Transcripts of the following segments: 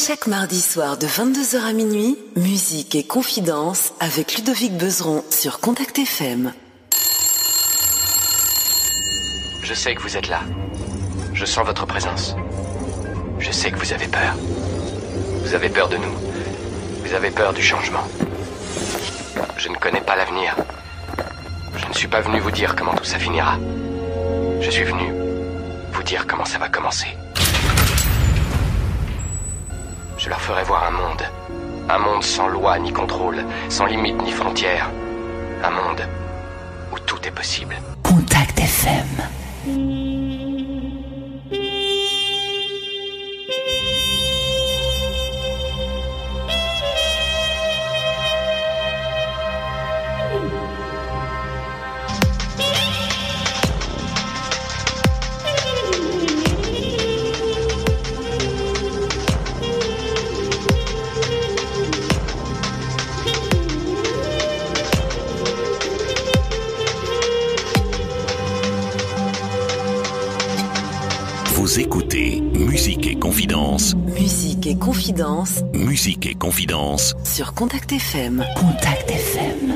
Chaque mardi soir de 22h à minuit, musique et confidence avec Ludovic Bezeron sur Contact FM. Je sais que vous êtes là. Je sens votre présence. Je sais que vous avez peur. Vous avez peur de nous. Vous avez peur du changement. Je ne connais pas l'avenir. Je ne suis pas venu vous dire comment tout ça finira. Je suis venu vous dire comment ça va commencer. Je leur ferai voir un monde sans loi ni contrôle, sans limite ni frontières. Un monde où tout est possible. Contact FM. Vous écoutez Musique et Confidence. Musique et confidence. Musique et Confidence. Sur Contact FM. Contact FM.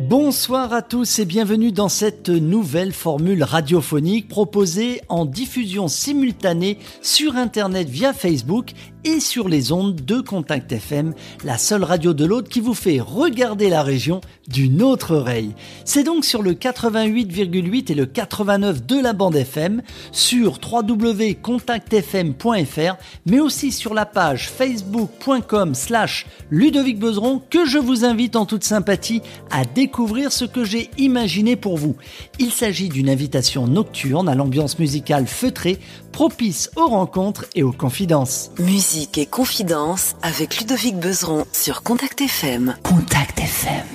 Bonsoir à tous et bienvenue dans cette nouvelle formule radiophonique proposée en diffusion simultanée sur Internet via Facebook et sur les ondes de Contact FM, la seule radio de l'Aude qui vous fait regarder la région d'une autre oreille. C'est donc sur le 88,8 et le 89 de la bande FM, sur www.contactfm.fr, mais aussi sur la page facebook.com/Ludovic Bezeron que je vous invite en toute sympathie à découvrir ce que j'ai imaginé pour vous. Il s'agit d'une invitation nocturne à l'ambiance musicale feutrée, propice aux rencontres et aux confidences. Musique et confidence avec Ludovic Bezeron sur Contact FM. Contact FM.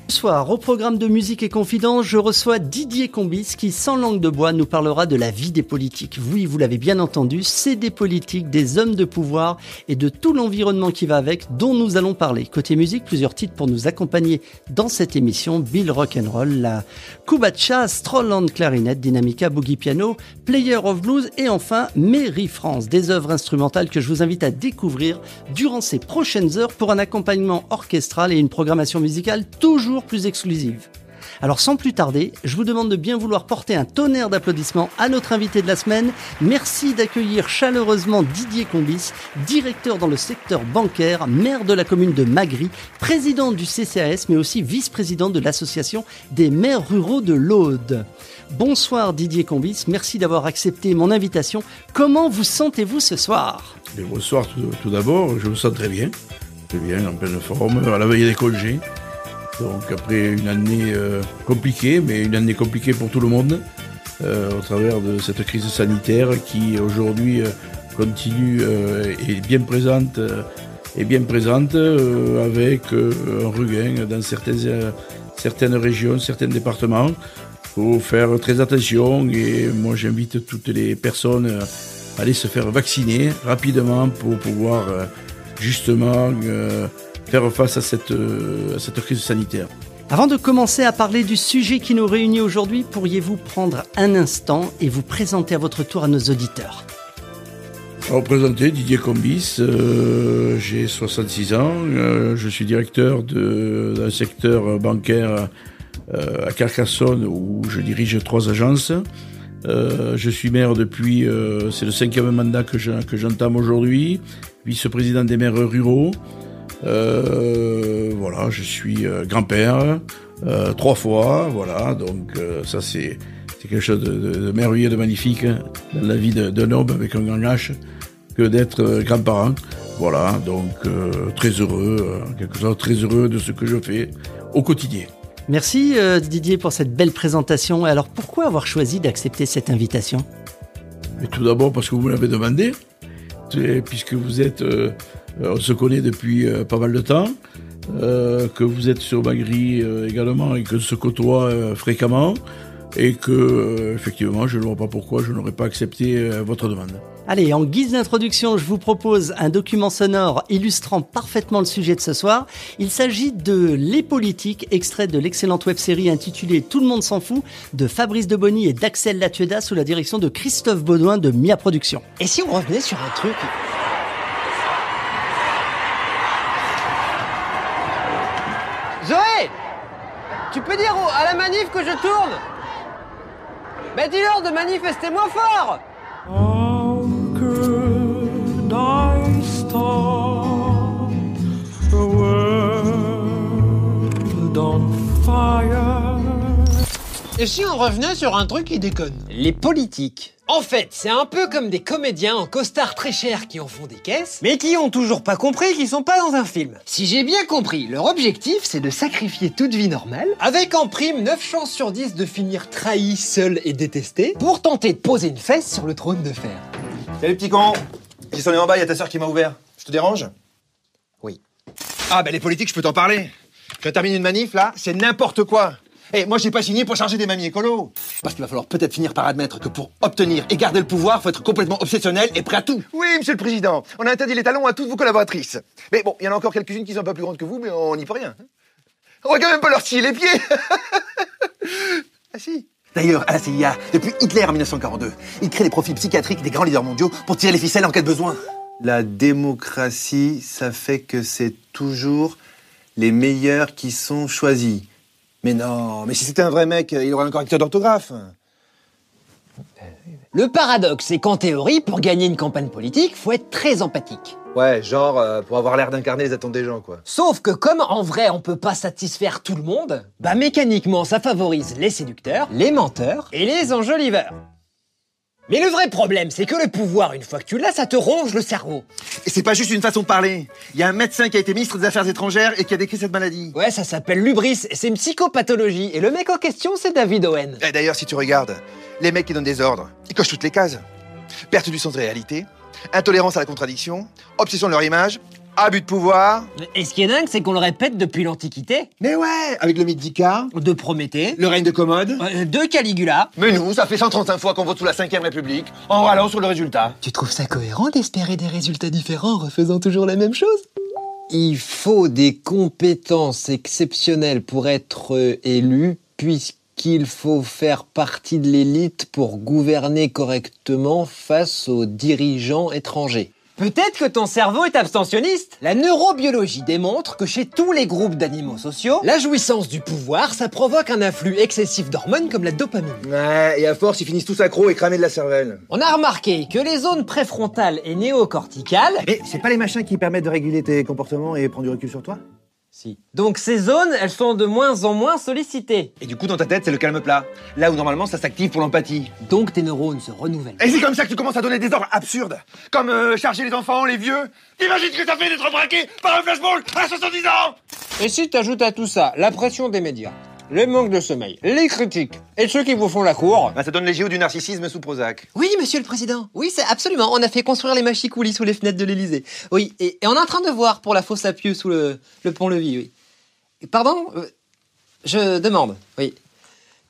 Ce soir, au programme de Musique et Confidence, je reçois Didier Combis qui, sans langue de bois, nous parlera de la vie des politiques. Oui, vous l'avez bien entendu, c'est des politiques, des hommes de pouvoir et de tout l'environnement qui va avec dont nous allons parler. Côté musique, plusieurs titres pour nous accompagner dans cette émission. Bill Rock'n'Roll, la Kubacha, Strolland Clarinette, Dynamica Boogie Piano, Player of Blues et enfin Mary France, des œuvres instrumentales que je vous invite à découvrir durant ces prochaines heures pour un accompagnement orchestral et une programmation musicale toujours plus exclusive. Alors sans plus tarder, je vous demande de bien vouloir porter un tonnerre d'applaudissements à notre invité de la semaine. Merci d'accueillir chaleureusement Didier Combis, directeur dans le secteur bancaire, maire de la commune de Magry, président du CCAS, mais aussi vice-président de l'association des maires ruraux de l'Aude. Bonsoir Didier Combis, merci d'avoir accepté mon invitation. Comment vous sentez-vous ce soir ? Bonsoir tout d'abord, je me sens très bien, en pleine forme, à la veille des congés. Donc après une année compliquée, mais une année compliquée pour tout le monde, au travers de cette crise sanitaire qui aujourd'hui continue et bien présente, avec un regain dans certaines régions, certains départements. Il faut faire très attention et moi j'invite toutes les personnes à aller se faire vacciner rapidement pour pouvoir justement faire face à cette crise sanitaire. Avant de commencer à parler du sujet qui nous réunit aujourd'hui, pourriez-vous prendre un instant et vous présenter à votre tour à nos auditeurs ? Alors, présenter Didier Combis, j'ai 66 ans, je suis directeur d'un secteur bancaire à Carcassonne où je dirige 3 agences. Je suis maire depuis, c'est le 5e mandat que j'entame aujourd'hui, vice-président des maires ruraux. Voilà, je suis grand-père 3 fois, voilà, donc ça c'est quelque chose de merveilleux, de magnifique dans la vie d'un homme avec un grand H que d'être grand-parent. Voilà, donc très heureux, quelque chose très heureux de ce que je fais au quotidien. Merci Didier pour cette belle présentation. Alors pourquoi avoir choisi d'accepter cette invitation ? Et tout d'abord parce que vous me l'avez demandé, puisque vous êtes... on se connaît depuis pas mal de temps, que vous êtes sur Magry également et que se côtoie fréquemment et que effectivement je ne vois pas pourquoi je n'aurais pas accepté votre demande. Allez, en guise d'introduction, je vous propose un document sonore illustrant parfaitement le sujet de ce soir. Il s'agit de Les Politiques, extrait de l'excellente web-série intitulée Tout le monde s'en fout, de Fabrice Debony et d'Axel Latueda sous la direction de Christophe Baudouin de Mia Productions. Et si on revenait sur un truc Zoé! Tu peux dire à la manif que je tourne? Bah dis-leur de manifester moins fort! How could I stop the world on fire? Et si on revenait sur un truc qui déconne? Les politiques. En fait, c'est un peu comme des comédiens en costard très cher qui en font des caisses, mais qui ont toujours pas compris qu'ils sont pas dans un film. Si j'ai bien compris, leur objectif, c'est de sacrifier toute vie normale, avec en prime 9 chances sur 10 de finir trahi, seul et détesté, pour tenter de poser une fesse sur le trône de fer. Salut petit con. J'ai sonné en bas, il y a ta sœur qui m'a ouvert. Je te dérange? Oui. Ah les politiques, je peux t'en parler. Tu as terminé une manif là, c'est n'importe quoi. Et moi j'ai pas signé pour charger des mamies écolo. Parce qu'il va falloir peut-être finir par admettre que pour obtenir et garder le pouvoir, faut être complètement obsessionnel et prêt à tout. Oui, monsieur le président, on a interdit les talons à toutes vos collaboratrices. Mais bon, il y en a encore quelques-unes qui sont un peu plus grandes que vous, mais on n'y peut rien. On va quand même pas leur scier les pieds. Ah si. D'ailleurs, à la CIA, depuis Hitler en 1942, il crée des profils psychiatriques des grands leaders mondiaux pour tirer les ficelles en cas de besoin. La démocratie, ça fait que c'est toujours les meilleurs qui sont choisis. Mais non, mais si c'était un vrai mec, il aurait un correcteur d'orthographe. Le paradoxe, c'est qu'en théorie, pour gagner une campagne politique, faut être très empathique. Ouais, genre pour avoir l'air d'incarner les attentes des gens, quoi. Sauf que comme en vrai on peut pas satisfaire tout le monde, bah mécaniquement ça favorise les séducteurs, les menteurs et les enjoliveurs. Mais le vrai problème, c'est que le pouvoir, une fois que tu l'as, ça te ronge le cerveau. Et c'est pas juste une façon de parler. Il y a un médecin qui a été ministre des Affaires étrangères et qui a décrit cette maladie. Ouais, ça s'appelle l'hubris, et c'est une psychopathologie. Et le mec en question, c'est David Owen. Et d'ailleurs, si tu regardes, les mecs qui donnent des ordres, ils cochent toutes les cases. Perte du sens de réalité, intolérance à la contradiction, obsession de leur image, abus de pouvoir. Et ce qui est dingue, c'est qu'on le répète depuis l'Antiquité. Mais ouais, avec le mythe d'Icare, De Prométhée, le règne de Commode. de Caligula. Mais nous, ça fait 135 fois qu'on vote sous la 5ème République, en râlant sur le résultat. Tu trouves ça cohérent d'espérer des résultats différents en refaisant toujours la même chose? Il faut des compétences exceptionnelles pour être élu, puisqu'il faut faire partie de l'élite pour gouverner correctement face aux dirigeants étrangers. Peut-être que ton cerveau est abstentionniste. La neurobiologie démontre que chez tous les groupes d'animaux sociaux, la jouissance du pouvoir, ça provoque un afflux excessif d'hormones comme la dopamine. Ouais, et à force, ils finissent tous accros et cramés de la cervelle. On a remarqué que les zones préfrontales et néocorticales... Mais c'est pas les machins qui permettent de réguler tes comportements et prendre du recul sur toi? Si. Donc ces zones, elles sont de moins en moins sollicitées. Et du coup, dans ta tête, c'est le calme plat. Là où normalement, ça s'active pour l'empathie. Donc tes neurones se renouvellent. Et c'est comme ça que tu commences à donner des ordres absurdes. Comme charger les enfants, les vieux. T'imagines ce que ça fait d'être braqué par un flashball à 70 ans? Et si t'ajoutes à tout ça la pression des médias, le manque de sommeil, les critiques et ceux qui vous font la cour... Bah, ça donne les JO du narcissisme sous Prozac. Oui, monsieur le président. Oui, c'est absolument. On a fait construire les machicoulis sous les fenêtres de l'Élysée. Oui, et on est en train de voir pour la fosse à pieux sous le pont-levis, oui. Pardon? Je demande, oui.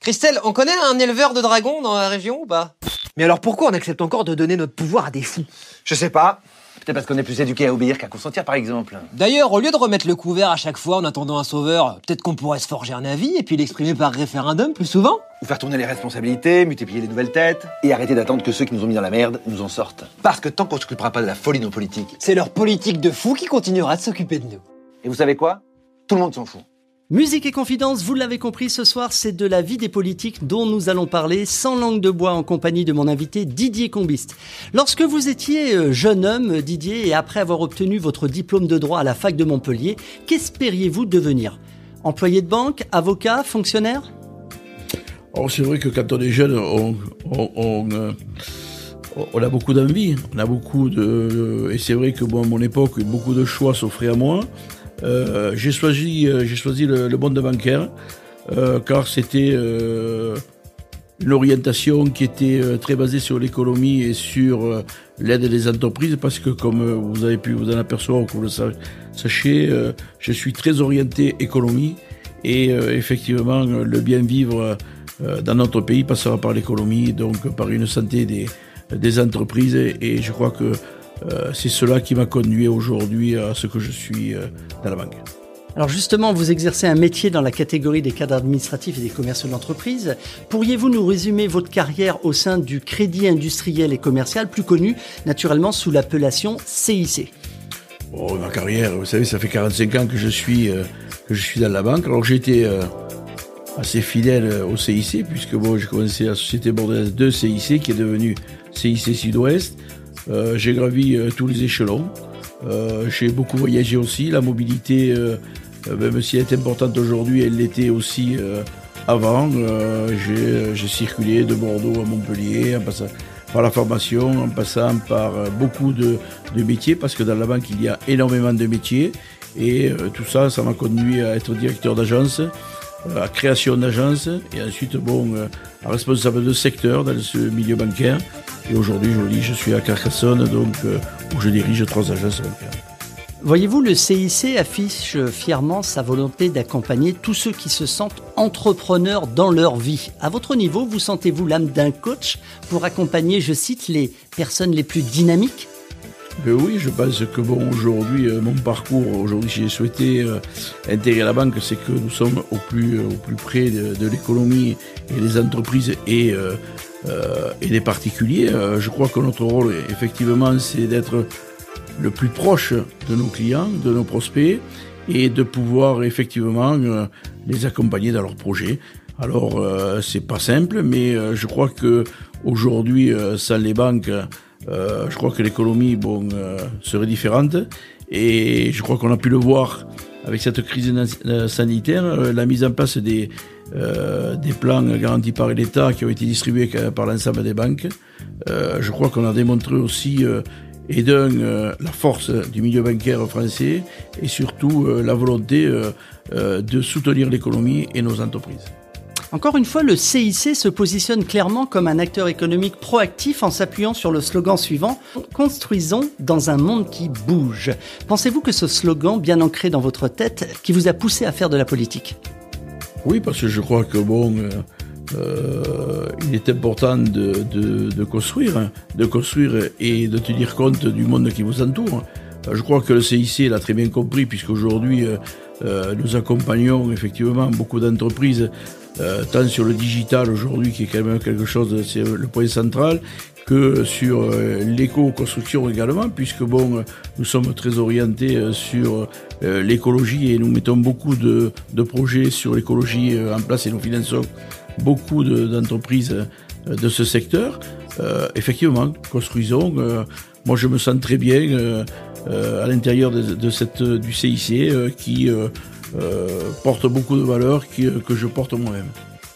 Christelle, on connaît un éleveur de dragons dans la région ou pas? Mais alors pourquoi on accepte encore de donner notre pouvoir à des fous? Je sais pas. Peut-être parce qu'on est plus éduqué à obéir qu'à consentir, par exemple. D'ailleurs, au lieu de remettre le couvert à chaque fois en attendant un sauveur, peut-être qu'on pourrait se forger un avis et puis l'exprimer par référendum plus souvent? Ou faire tourner les responsabilités, multiplier les nouvelles têtes, et arrêter d'attendre que ceux qui nous ont mis dans la merde nous en sortent. Parce que tant qu'on s'occupera pas de la folie de nos politiques... C'est leur politique de fou qui continuera de s'occuper de nous. Et vous savez quoi? Tout le monde s'en fout. Musique et confidence, vous l'avez compris, ce soir, c'est de la vie des politiques dont nous allons parler sans langue de bois en compagnie de mon invité Didier Combist. Lorsque vous étiez jeune homme, Didier, et après avoir obtenu votre diplôme de droit à la fac de Montpellier, qu'espériez-vous devenir? Employé de banque, avocat, fonctionnaire? Alors c'est vrai que quand on est jeune, on a beaucoup d'envie, on a beaucoup de... Et c'est vrai que bon, à mon époque, beaucoup de choix s'offraient à moi. J'ai choisi le monde bancaire car c'était une orientation qui était très basée sur l'économie et sur l'aide des entreprises parce que comme vous avez pu vous en apercevoir ou que vous le sachiez, je suis très orienté économie et effectivement le bien vivre dans notre pays passera par l'économie, donc par une santé des entreprises et je crois que c'est cela qui m'a conduit aujourd'hui à ce que je suis dans la banque. Alors justement, vous exercez un métier dans la catégorie des cadres administratifs et des commerciaux d'entreprise. Pourriez-vous nous résumer votre carrière au sein du Crédit Industriel et Commercial, plus connu naturellement sous l'appellation CIC? Oh, ma carrière, vous savez, ça fait 45 ans que je suis dans la banque. Alors j'étais assez fidèle au CIC, puisque bon, j'ai commencé la société bordelaise de CIC, qui est devenue CIC Sud-Ouest. J'ai gravi tous les échelons. J'ai beaucoup voyagé aussi. La mobilité, même si elle est importante aujourd'hui, elle l'était aussi avant. J'ai circulé de Bordeaux à Montpellier, en passant par la formation, en passant par beaucoup de métiers, parce que dans la banque, il y a énormément de métiers. Et tout ça, ça m'a conduit à être directeur d'agence, à création d'agence, et ensuite, à responsable de secteur dans ce milieu bancaire. Et aujourd'hui, je suis à Carcassonne, donc, où je dirige 3 agences bancaires. Voyez-vous, le CIC affiche fièrement sa volonté d'accompagner tous ceux qui se sentent entrepreneurs dans leur vie. À votre niveau, vous sentez-vous l'âme d'un coach pour accompagner, je cite, les personnes les plus dynamiques ? Ben oui, je pense que aujourd'hui, mon parcours, aujourd'hui, j'ai souhaité intégrer la banque, c'est que nous sommes au plus près de l'économie et des entreprises et des particuliers. Je crois que notre rôle, effectivement, c'est d'être le plus proche de nos clients, de nos prospects, et de pouvoir effectivement les accompagner dans leurs projets. Alors, c'est pas simple, mais je crois que aujourd'hui, sans les banques, je crois que l'économie serait différente. Et je crois qu'on a pu le voir avec cette crise sanitaire, la mise en place des plans garantis par l'État qui ont été distribués par l'ensemble des banques. Je crois qu'on a démontré aussi la force du milieu bancaire français et surtout la volonté de soutenir l'économie et nos entreprises. Encore une fois, le CIC se positionne clairement comme un acteur économique proactif en s'appuyant sur le slogan suivant « Construisons dans un monde qui bouge ». Pensez-vous que ce slogan, bien ancré dans votre tête, qui vous a poussé à faire de la politique ? Oui, parce que je crois que il est important de construire et de tenir compte du monde qui vous entoure. Je crois que le CIC l'a très bien compris, puisqu'aujourd'hui, nous accompagnons effectivement beaucoup d'entreprises, tant sur le digital aujourd'hui, qui est quand même quelque chose, c'est le point central, que sur l'éco-construction également, puisque nous sommes très orientés sur l'écologie et nous mettons beaucoup de projets sur l'écologie en place et nous finançons beaucoup d'entreprises de ce secteur. Effectivement, construisons. Moi, je me sens très bien à l'intérieur du CIC qui porte beaucoup de valeurs que je porte moi-même.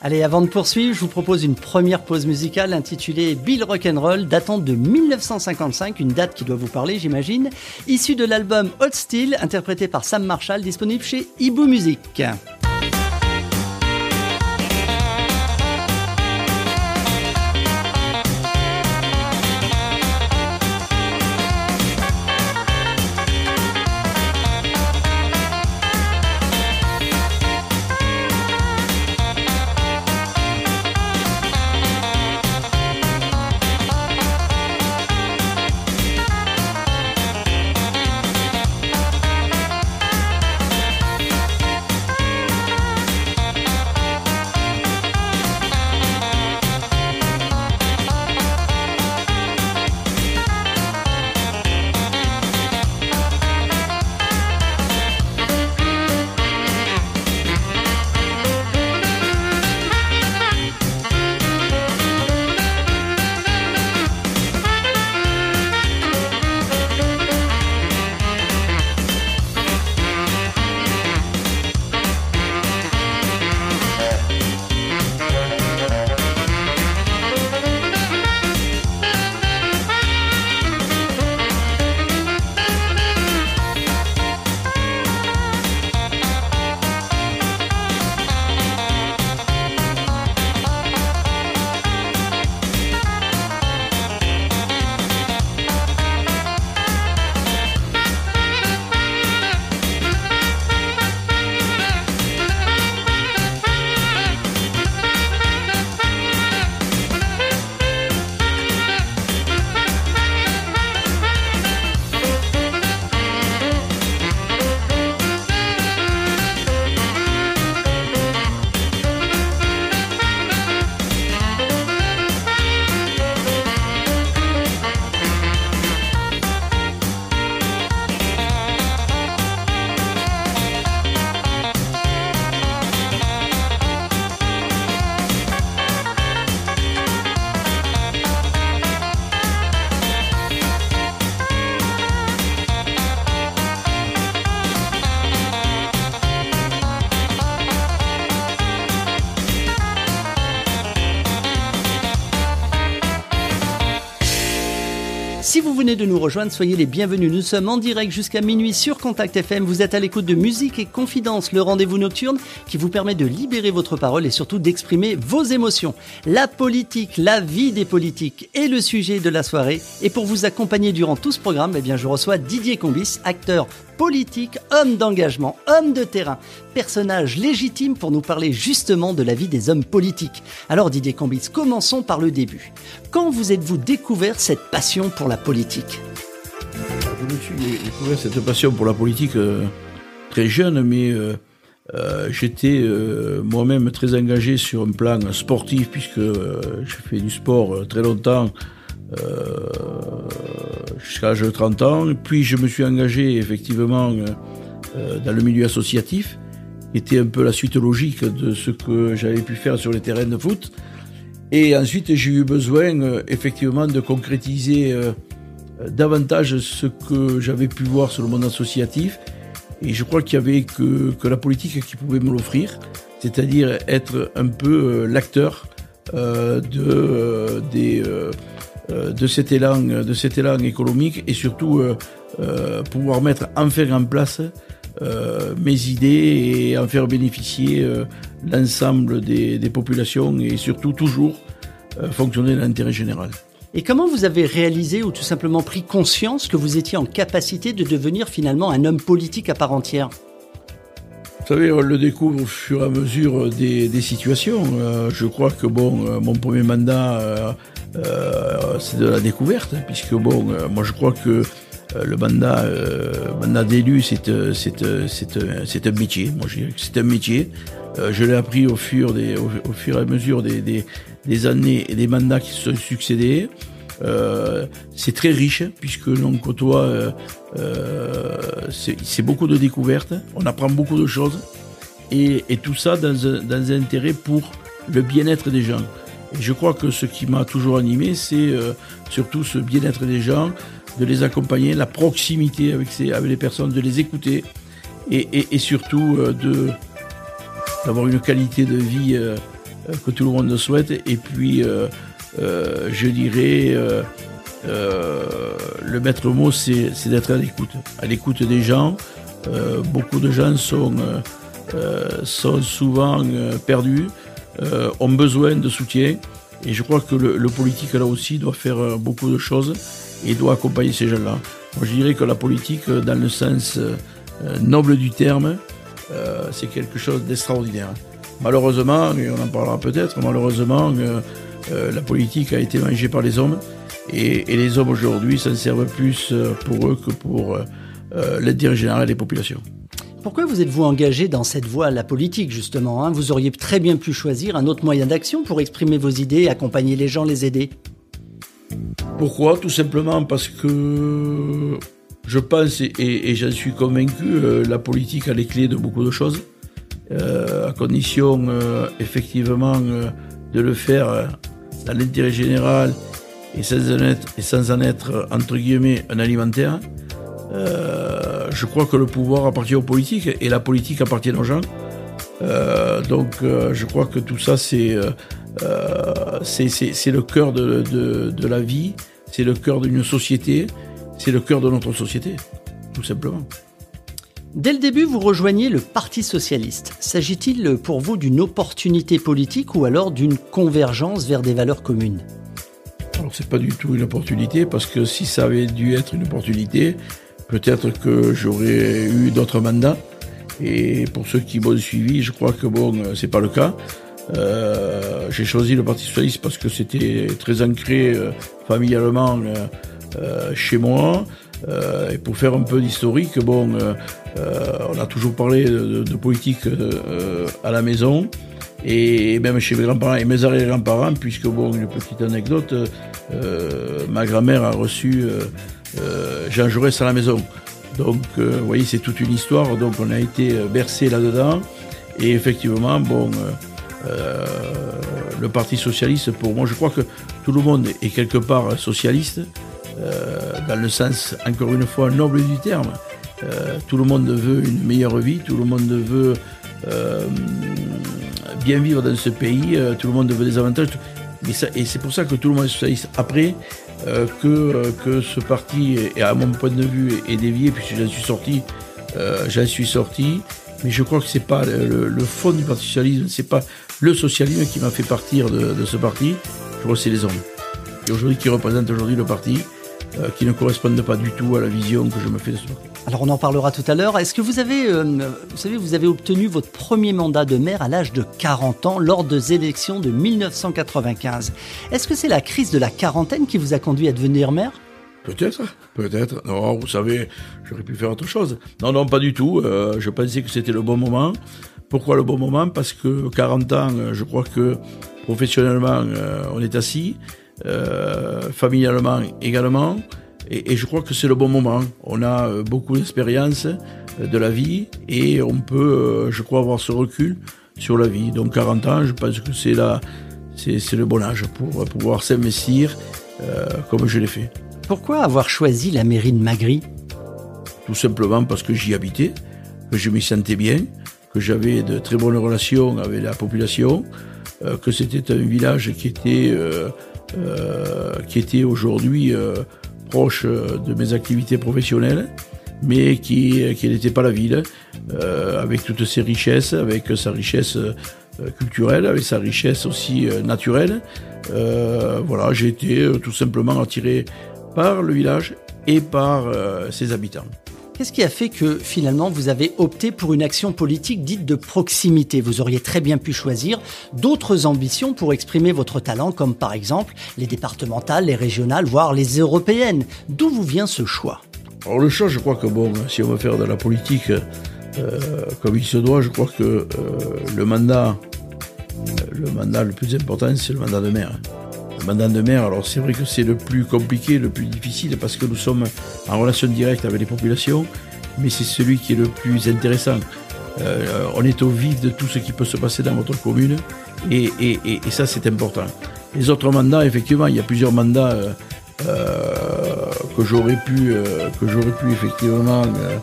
Allez, avant de poursuivre, je vous propose une première pause musicale intitulée Bill Rock'n'Roll, datant de 1955, une date qui doit vous parler, j'imagine, issue de l'album Hot Steel, interprété par Sam Marshall, disponible chez Ibu Music. venez de nous rejoindre, soyez les bienvenus. Nous sommes en direct jusqu'à minuit sur Contact FM. Vous êtes à l'écoute de Musique et Confidence, le rendez-vous nocturne qui vous permet de libérer votre parole et surtout d'exprimer vos émotions. La politique, la vie des politiques est le sujet de la soirée. Et pour vous accompagner durant tout ce programme, eh bien, je reçois Didier Combis, acteur politique, homme d'engagement, homme de terrain, personnage légitime pour nous parler justement de la vie des hommes politiques. Alors Didier Combis, commençons par le début. Quand vous êtes-vous découvert cette passion pour la politique ? Je me suis découvert cette passion pour la politique très jeune, mais j'étais moi-même très engagé sur un plan sportif, puisque j'ai fait du sport très longtemps, jusqu'à l'âge de 30 ans. Puis je me suis engagé effectivement dans le milieu associatif, qui était un peu la suite logique de ce que j'avais pu faire sur les terrains de foot. Et ensuite j'ai eu besoin effectivement de concrétiser davantage ce que j'avais pu voir sur le monde associatif. Et je crois qu'il n'y avait que la politique qui pouvait me l'offrir, c'est-à-dire être un peu l'acteur de cet élan économique, et surtout pouvoir mettre enfin en place mes idées et en faire bénéficier l'ensemble des populations, et surtout toujours fonctionner dans l'intérêt général. Et comment vous avez réalisé ou tout simplement pris conscience que vous étiez en capacité de devenir finalement un homme politique à part entière ? Vous savez, on le découvre au fur et à mesure des situations. Je crois que mon premier mandat, c'est de la découverte, puisque moi je crois que le mandat d'élu, c'est un métier. Moi je dirais que c'est un métier. Je l'ai appris au fur et à mesure des années et des mandats qui se sont succédés. C'est très riche, puisque l'on côtoie, c'est beaucoup de découvertes, on apprend beaucoup de choses, et tout ça dans un intérêt pour le bien-être des gens. Et je crois que ce qui m'a toujours animé, c'est surtout ce bien-être des gens, de les accompagner, la proximité avec les personnes, de les écouter, et surtout d'avoir une qualité de vie que tout le monde souhaite. Et puis je dirais le maître mot, c'est d'être à l'écoute des gens. Beaucoup de gens sont souvent perdus, ont besoin de soutien, et je crois que le politique là aussi doit faire beaucoup de choses et doit accompagner ces gens-là. Moi je dirais que la politique, dans le sens noble du terme, c'est quelque chose d'extraordinaire. Malheureusement, et on en parlera peut-être, la politique a été mangée par les hommes, et les hommes aujourd'hui s'en servent plus pour eux que pour l'intérêt général des populations. Pourquoi vous êtes-vous engagé dans cette voie, la politique justement ? Vous auriez très bien pu choisir un autre moyen d'action pour exprimer vos idées, accompagner les gens, les aider. Pourquoi ? Tout simplement parce que je pense, et j'en suis convaincu, la politique a les clés de beaucoup de choses, à condition effectivement de le faire dans l'intérêt général et sans en être entre guillemets un alimentaire. Je crois que le pouvoir appartient aux politiques et la politique appartient aux gens. Donc je crois que tout ça c'est le cœur de la vie, c'est le cœur d'une société, c'est le cœur de notre société, tout simplement. Dès le début, vous rejoignez le Parti socialiste. S'agit-il pour vous d'une opportunité politique ou alors d'une convergence vers des valeurs communes ? Alors c'est pas du tout une opportunité, parce que si ça avait dû être une opportunité, peut-être que j'aurais eu d'autres mandats. Et pour ceux qui m'ont suivi, je crois que c'est pas le cas. J'ai choisi le Parti socialiste parce que c'était très ancré familialement chez moi. Et pour faire un peu d'historique, on a toujours parlé de politique à la maison, et même chez mes grands-parents et mes arrière-grands-parents, puisque une petite anecdote, ma grand-mère a reçu Jean Jaurès à la maison. Donc, vous voyez, c'est toute une histoire. Donc, on a été bercé là-dedans. Et effectivement, le Parti socialiste, pour moi, je crois que tout le monde est quelque part socialiste, dans le sens, encore une fois, noble du terme. Tout le monde veut une meilleure vie, tout le monde veut bien vivre dans ce pays, tout le monde veut des avantages. Et c'est pour ça que tout le monde est socialiste. Après, que ce parti, et à mon point de vue, est dévié, puisque j'en suis sorti, mais je crois que c'est pas le fond du Parti socialiste, c'est pas le socialisme qui m'a fait partir de ce parti. Je crois que c'est les hommes. Et aujourd'hui, qui représentent aujourd'hui le parti, qui ne correspondent pas du tout à la vision que je me fais de ce parti. Alors on en parlera tout à l'heure. Est-ce que vous avez, vous avez obtenu votre premier mandat de maire à l'âge de 40 ans lors des élections de 1995. Est-ce que c'est la crise de la quarantaine qui vous a conduit à devenir maire ? Peut-être. Non, vous savez, j'aurais pu faire autre chose. Non, pas du tout. Je pensais que c'était le bon moment. Pourquoi le bon moment ? Parce que 40 ans, je crois que professionnellement, on est assis. Familialement également. Et je crois que c'est le bon moment. On a beaucoup d'expérience de la vie et on peut, je crois, avoir ce recul sur la vie. Donc 40 ans, je pense que c'est le bon âge pour pouvoir s'investir comme je l'ai fait. Pourquoi avoir choisi la mairie de Magry ? Tout simplement parce que j'y habitais, que je m'y sentais bien, que j'avais de très bonnes relations avec la population, que c'était un village qui était aujourd'hui proche de mes activités professionnelles, mais qui n'était pas la ville, avec toutes ses richesses, avec sa richesse culturelle, avec sa richesse aussi naturelle. Voilà, j'ai été tout simplement attiré par le village et par ses habitants. Qu'est-ce qui a fait que finalement vous avez opté pour une action politique dite de proximité ? Vous auriez très bien pu choisir d'autres ambitions pour exprimer votre talent, comme par exemple les départementales, les régionales, voire les européennes. D'où vous vient ce choix ? Alors le choix, je crois que si on veut faire de la politique comme il se doit, je crois que le mandat le plus important, c'est le mandat de maire. Le mandat de maire, alors c'est vrai que c'est le plus compliqué, le plus difficile, parce que nous sommes en relation directe avec les populations, mais c'est celui qui est le plus intéressant. On est au vif de tout ce qui peut se passer dans votre commune, et ça c'est important. Les autres mandats, effectivement, il y a plusieurs mandats que j'aurais pu effectivement... alors,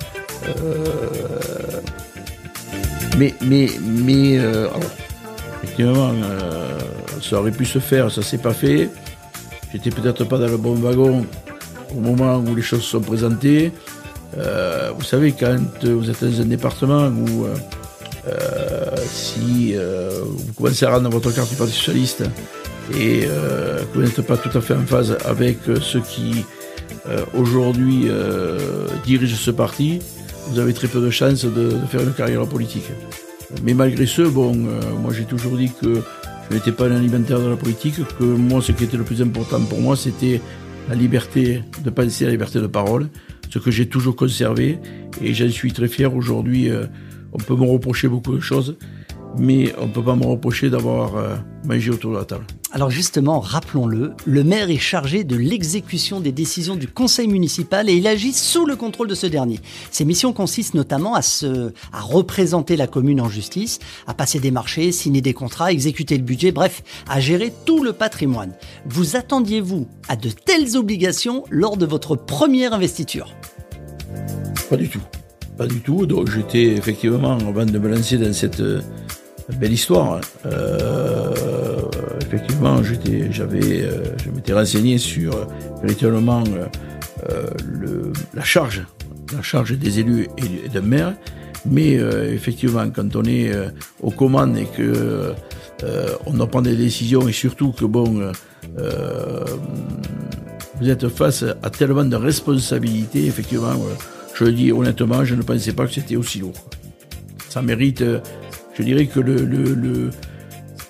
effectivement, ça aurait pu se faire, ça s'est pas fait. J'étais peut-être pas dans le bon wagon au moment où les choses se sont présentées. Vous savez, quand vous êtes dans un département où si vous commencez à rendre votre carte du Parti socialiste et que vous n'êtes pas tout à fait en phase avec ceux qui aujourd'hui dirigent ce parti, vous avez très peu de chances de faire une carrière politique. Mais malgré ce, moi j'ai toujours dit que je n'étais pas un alimentaire de la politique, que moi ce qui était le plus important pour moi c'était la liberté de penser, la liberté de parole, ce que j'ai toujours conservé, et j'en suis très fier aujourd'hui. On peut me reprocher beaucoup de choses, mais on ne peut pas me reprocher d'avoir mangé autour de la table. Alors justement, rappelons-le, le maire est chargé de l'exécution des décisions du conseil municipal et il agit sous le contrôle de ce dernier. Ses missions consistent notamment à représenter la commune en justice, à passer des marchés, signer des contrats, exécuter le budget, bref, à gérer tout le patrimoine. Vous attendiez-vous à de telles obligations lors de votre première investiture ? Pas du tout. Pas du tout. Donc j'étais effectivement, avant de me lancer dans cette belle histoire, effectivement, je m'étais renseigné sur véritablement la charge des élus et d'un maire. Mais effectivement, quand on est aux commandes et que on doit prendre des décisions, et surtout que vous êtes face à tellement de responsabilités, effectivement, je le dis honnêtement, je ne pensais pas que c'était aussi lourd. Ça mérite, je dirais que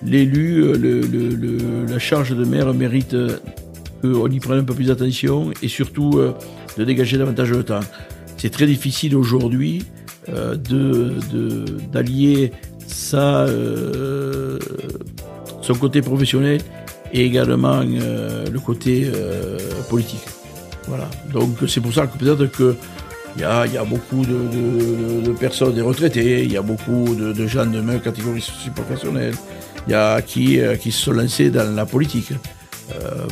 l'élu, la charge de maire mérite qu'on y prenne un peu plus d'attention et surtout de dégager davantage de temps. C'est très difficile aujourd'hui d'allier son côté professionnel et également le côté politique. Voilà. Donc c'est pour ça que peut-être que il y a beaucoup de personnes, des retraités, il y a beaucoup de gens de même catégorie socio-professionnelle, il y a qui se sont lancés dans la politique.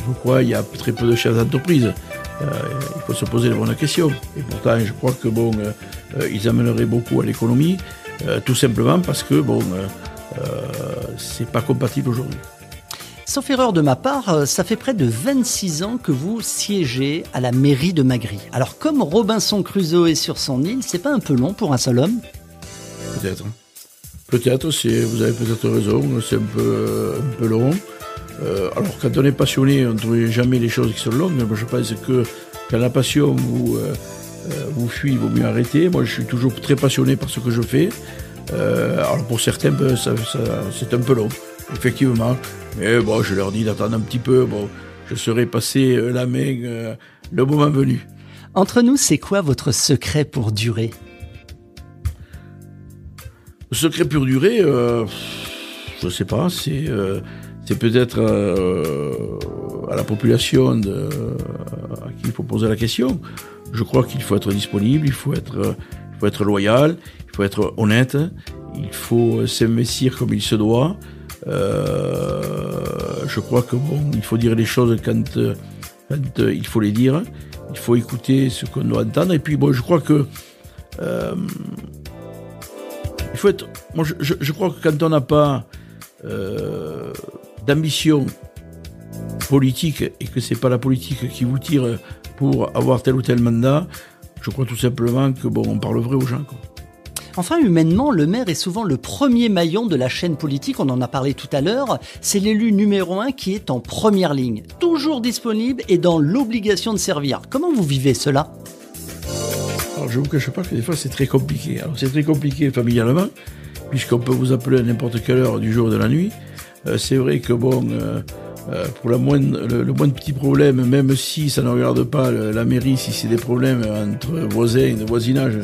Pourquoi il y a très peu de chefs d'entreprise? Il faut se poser les bonnes questions. Et pourtant, je crois que ils amèneraient beaucoup à l'économie, tout simplement parce que c'est pas compatible aujourd'hui. Sauf erreur de ma part, ça fait près de 26 ans que vous siégez à la mairie de Magry. Alors comme Robinson Crusoe est sur son île, c'est pas un peu long pour un seul homme ? Peut-être. Peut-être, vous avez peut-être raison, c'est un peu long. Alors quand on est passionné, on ne trouve jamais les choses qui sont longues. Moi, je pense que quand la passion vous fuit, il vaut mieux arrêter. Moi, je suis toujours très passionné par ce que je fais. Alors pour certains, c'est un peu long, effectivement. Mais bon, je leur dis d'attendre un petit peu. Bon, je serai passé la main le moment venu. Entre nous, c'est quoi votre secret pour durer ? Le secret pour durer, je sais pas, c'est peut-être à la population à qui il faut poser la question. Je crois qu'il faut être disponible, il faut être loyal, il faut être honnête, il faut s'investir comme il se doit. Je crois que il faut dire les choses quand il faut les dire. Il faut écouter ce qu'on doit entendre. Et puis je crois que il faut être. Moi, je crois que quand on n'a pas d'ambition politique et que c'est pas la politique qui vous tire pour avoir tel ou tel mandat, je crois tout simplement que on parle vrai aux gens, quoi. Enfin, humainement, le maire est souvent le premier maillon de la chaîne politique, on en a parlé tout à l'heure. C'est l'élu numéro 1 qui est en première ligne, toujours disponible et dans l'obligation de servir. Comment vous vivez cela ? Alors, je ne vous cache pas que des fois c'est très compliqué. Alors c'est très compliqué familialement, puisqu'on peut vous appeler à n'importe quelle heure du jour ou de la nuit. C'est vrai que pour le moindre petit problème, même si ça ne regarde pas la mairie, si c'est des problèmes entre voisins, de voisinage,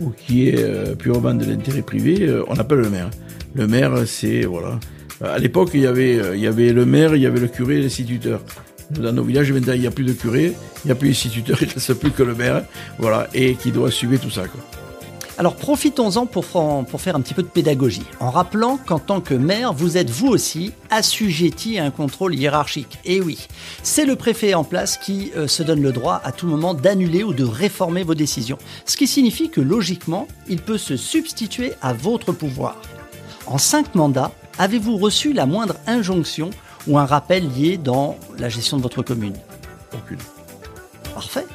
ou qui est purement de l'intérêt privé, on appelle le maire. Le maire, c'est voilà. À l'époque, il y avait le maire, il y avait le curé et l'instituteur. Dans nos villages, maintenant, il n'y a plus de curé, il n'y a plus d'instituteur, il ne reste plus que le maire, voilà, et qui doit suivre tout ça, quoi. Alors profitons-en pour faire un petit peu de pédagogie, en rappelant qu'en tant que maire, vous êtes vous aussi assujetti à un contrôle hiérarchique. Et oui, c'est le préfet en place qui se donne le droit à tout moment d'annuler ou de réformer vos décisions. Ce qui signifie que logiquement, il peut se substituer à votre pouvoir. En 5 mandats, avez-vous reçu la moindre injonction ou un rappel lié dans la gestion de votre commune ? Aucune. Parfait.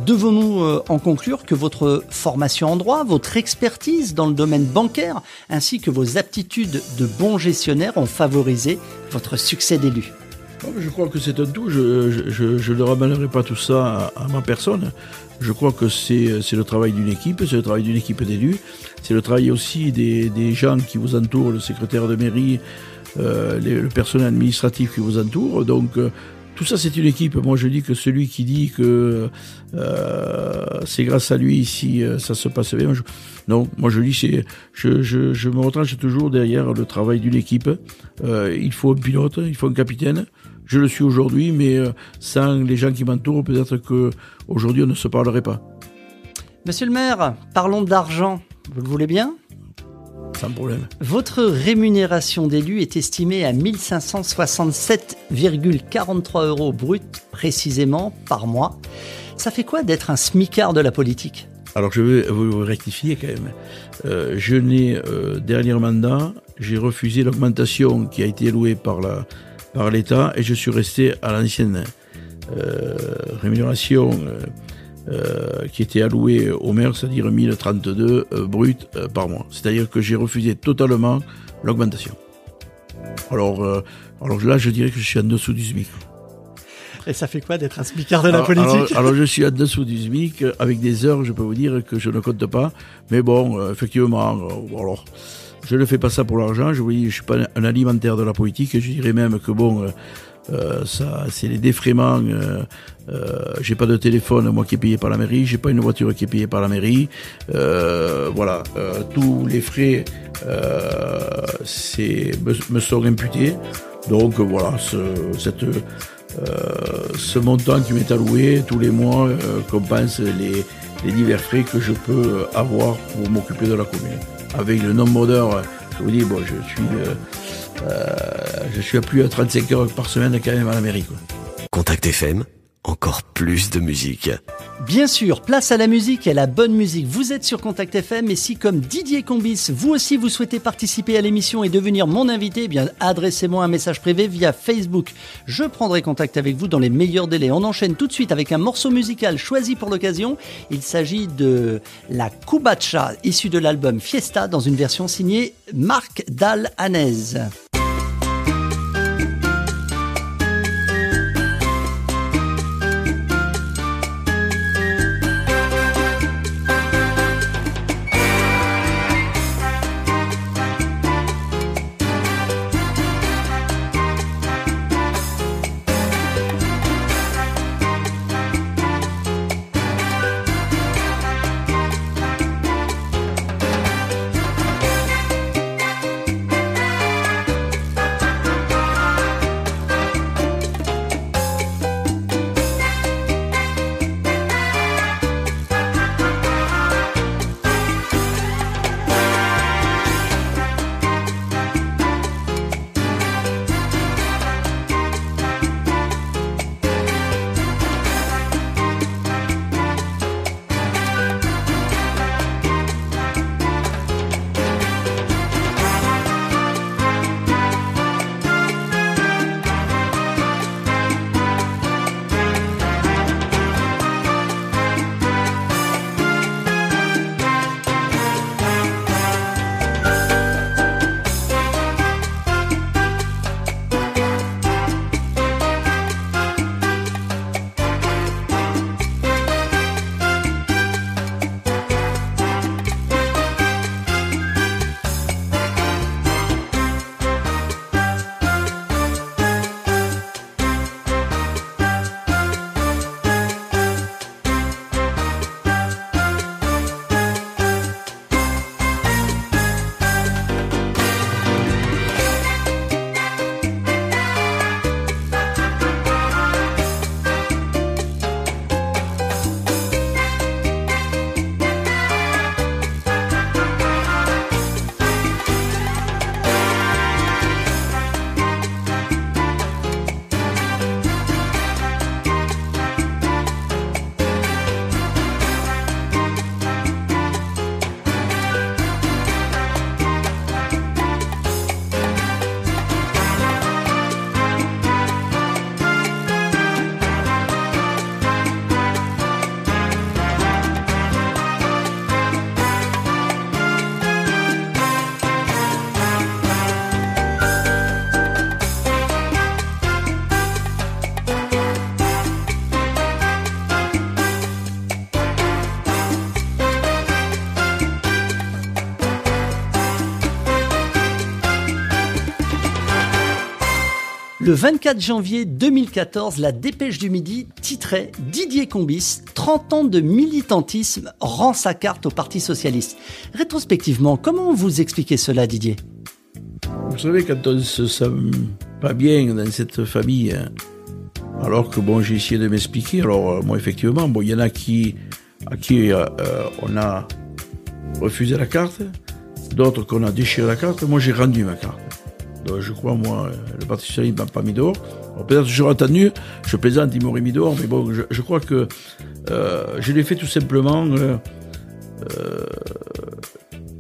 Devons-nous en conclure que votre formation en droit, votre expertise dans le domaine bancaire, ainsi que vos aptitudes de bon gestionnaire ont favorisé votre succès d'élu ? Je crois que c'est un tout. Je ne ramènerai pas tout ça à ma personne. Je crois que c'est le travail d'une équipe, c'est le travail d'une équipe d'élus, c'est le travail aussi des gens qui vous entourent, le secrétaire de mairie, le personnel administratif qui vous entoure. Donc tout ça, c'est une équipe. Moi, je dis que celui qui dit que c'est grâce à lui si ça se passe bien. Non, moi je dis je me retranche toujours derrière le travail d'une équipe. Il faut un pilote, il faut un capitaine. Je le suis aujourd'hui, mais sans les gens qui m'entourent, peut-être qu'aujourd'hui on ne se parlerait pas. Monsieur le maire, parlons d'argent. Vous le voulez bien ? Sans problème. Votre rémunération d'élu est estimée à 1 567,43 € brut précisément par mois. Ça fait quoi d'être un smicard de la politique ? Alors je vais vous rectifier quand même. Je n'ai, dernier mandat, j'ai refusé l'augmentation qui a été allouée par l'État et je suis resté à l'ancienne rémunération qui était allouée au maire, c'est-à-dire 1032 brut par mois. C'est-à-dire que j'ai refusé totalement l'augmentation. Alors là, je dirais que je suis en dessous du SMIC. Et ça fait quoi d'être un smicard de la politique ? Alors je suis en dessous du SMIC, avec des heures, je peux vous dire que je ne compte pas. Mais bon, effectivement, alors, je ne fais pas ça pour l'argent. Je vous dis, je suis pas un alimentaire de la politique. Je dirais même que ça, c'est les défraiements. J'ai pas de téléphone, moi, qui est payé par la mairie. J'ai pas une voiture qui est payée par la mairie. Voilà, tous les frais me sont imputés. Donc voilà, ce montant qui m'est alloué tous les mois compense les divers frais que je peux avoir pour m'occuper de la commune. Avec le nombre d'heures, je vous dis, je suis à plus de 35 heures par semaine quand même à la mairie, quoi. Contact FM, encore plus de musique. Bien sûr, place à la musique et à la bonne musique. Vous êtes sur Contact FM et si comme Didier Combis, vous aussi vous souhaitez participer à l'émission et devenir mon invité, eh bien adressez-moi un message privé via Facebook. Je prendrai contact avec vous dans les meilleurs délais. On enchaîne tout de suite avec un morceau musical choisi pour l'occasion. Il s'agit de la Cubacha, issue de l'album Fiesta, dans une version signée Marc Dal Hanez. Le 24 janvier 2014, la Dépêche du Midi titrait « Didier Combis, 30 ans de militantisme, rend sa carte au Parti Socialiste ». Rétrospectivement, comment vous expliquez cela, Didier ? Vous savez, quand on se sent pas bien dans cette famille, alors que bon, j'ai essayé de m'expliquer, alors moi effectivement, bon, il y en a à qui on a refusé la carte, d'autres qu'on a déchiré la carte, moi j'ai rendu ma carte. Donc, je crois, moi, le Parti Socialiste ne m'a pas mis dehors. Alors, peut-être que j'aurais attendu, je plaisante, il m'aurait mis dehors, mais bon, je crois que je l'ai fait tout simplement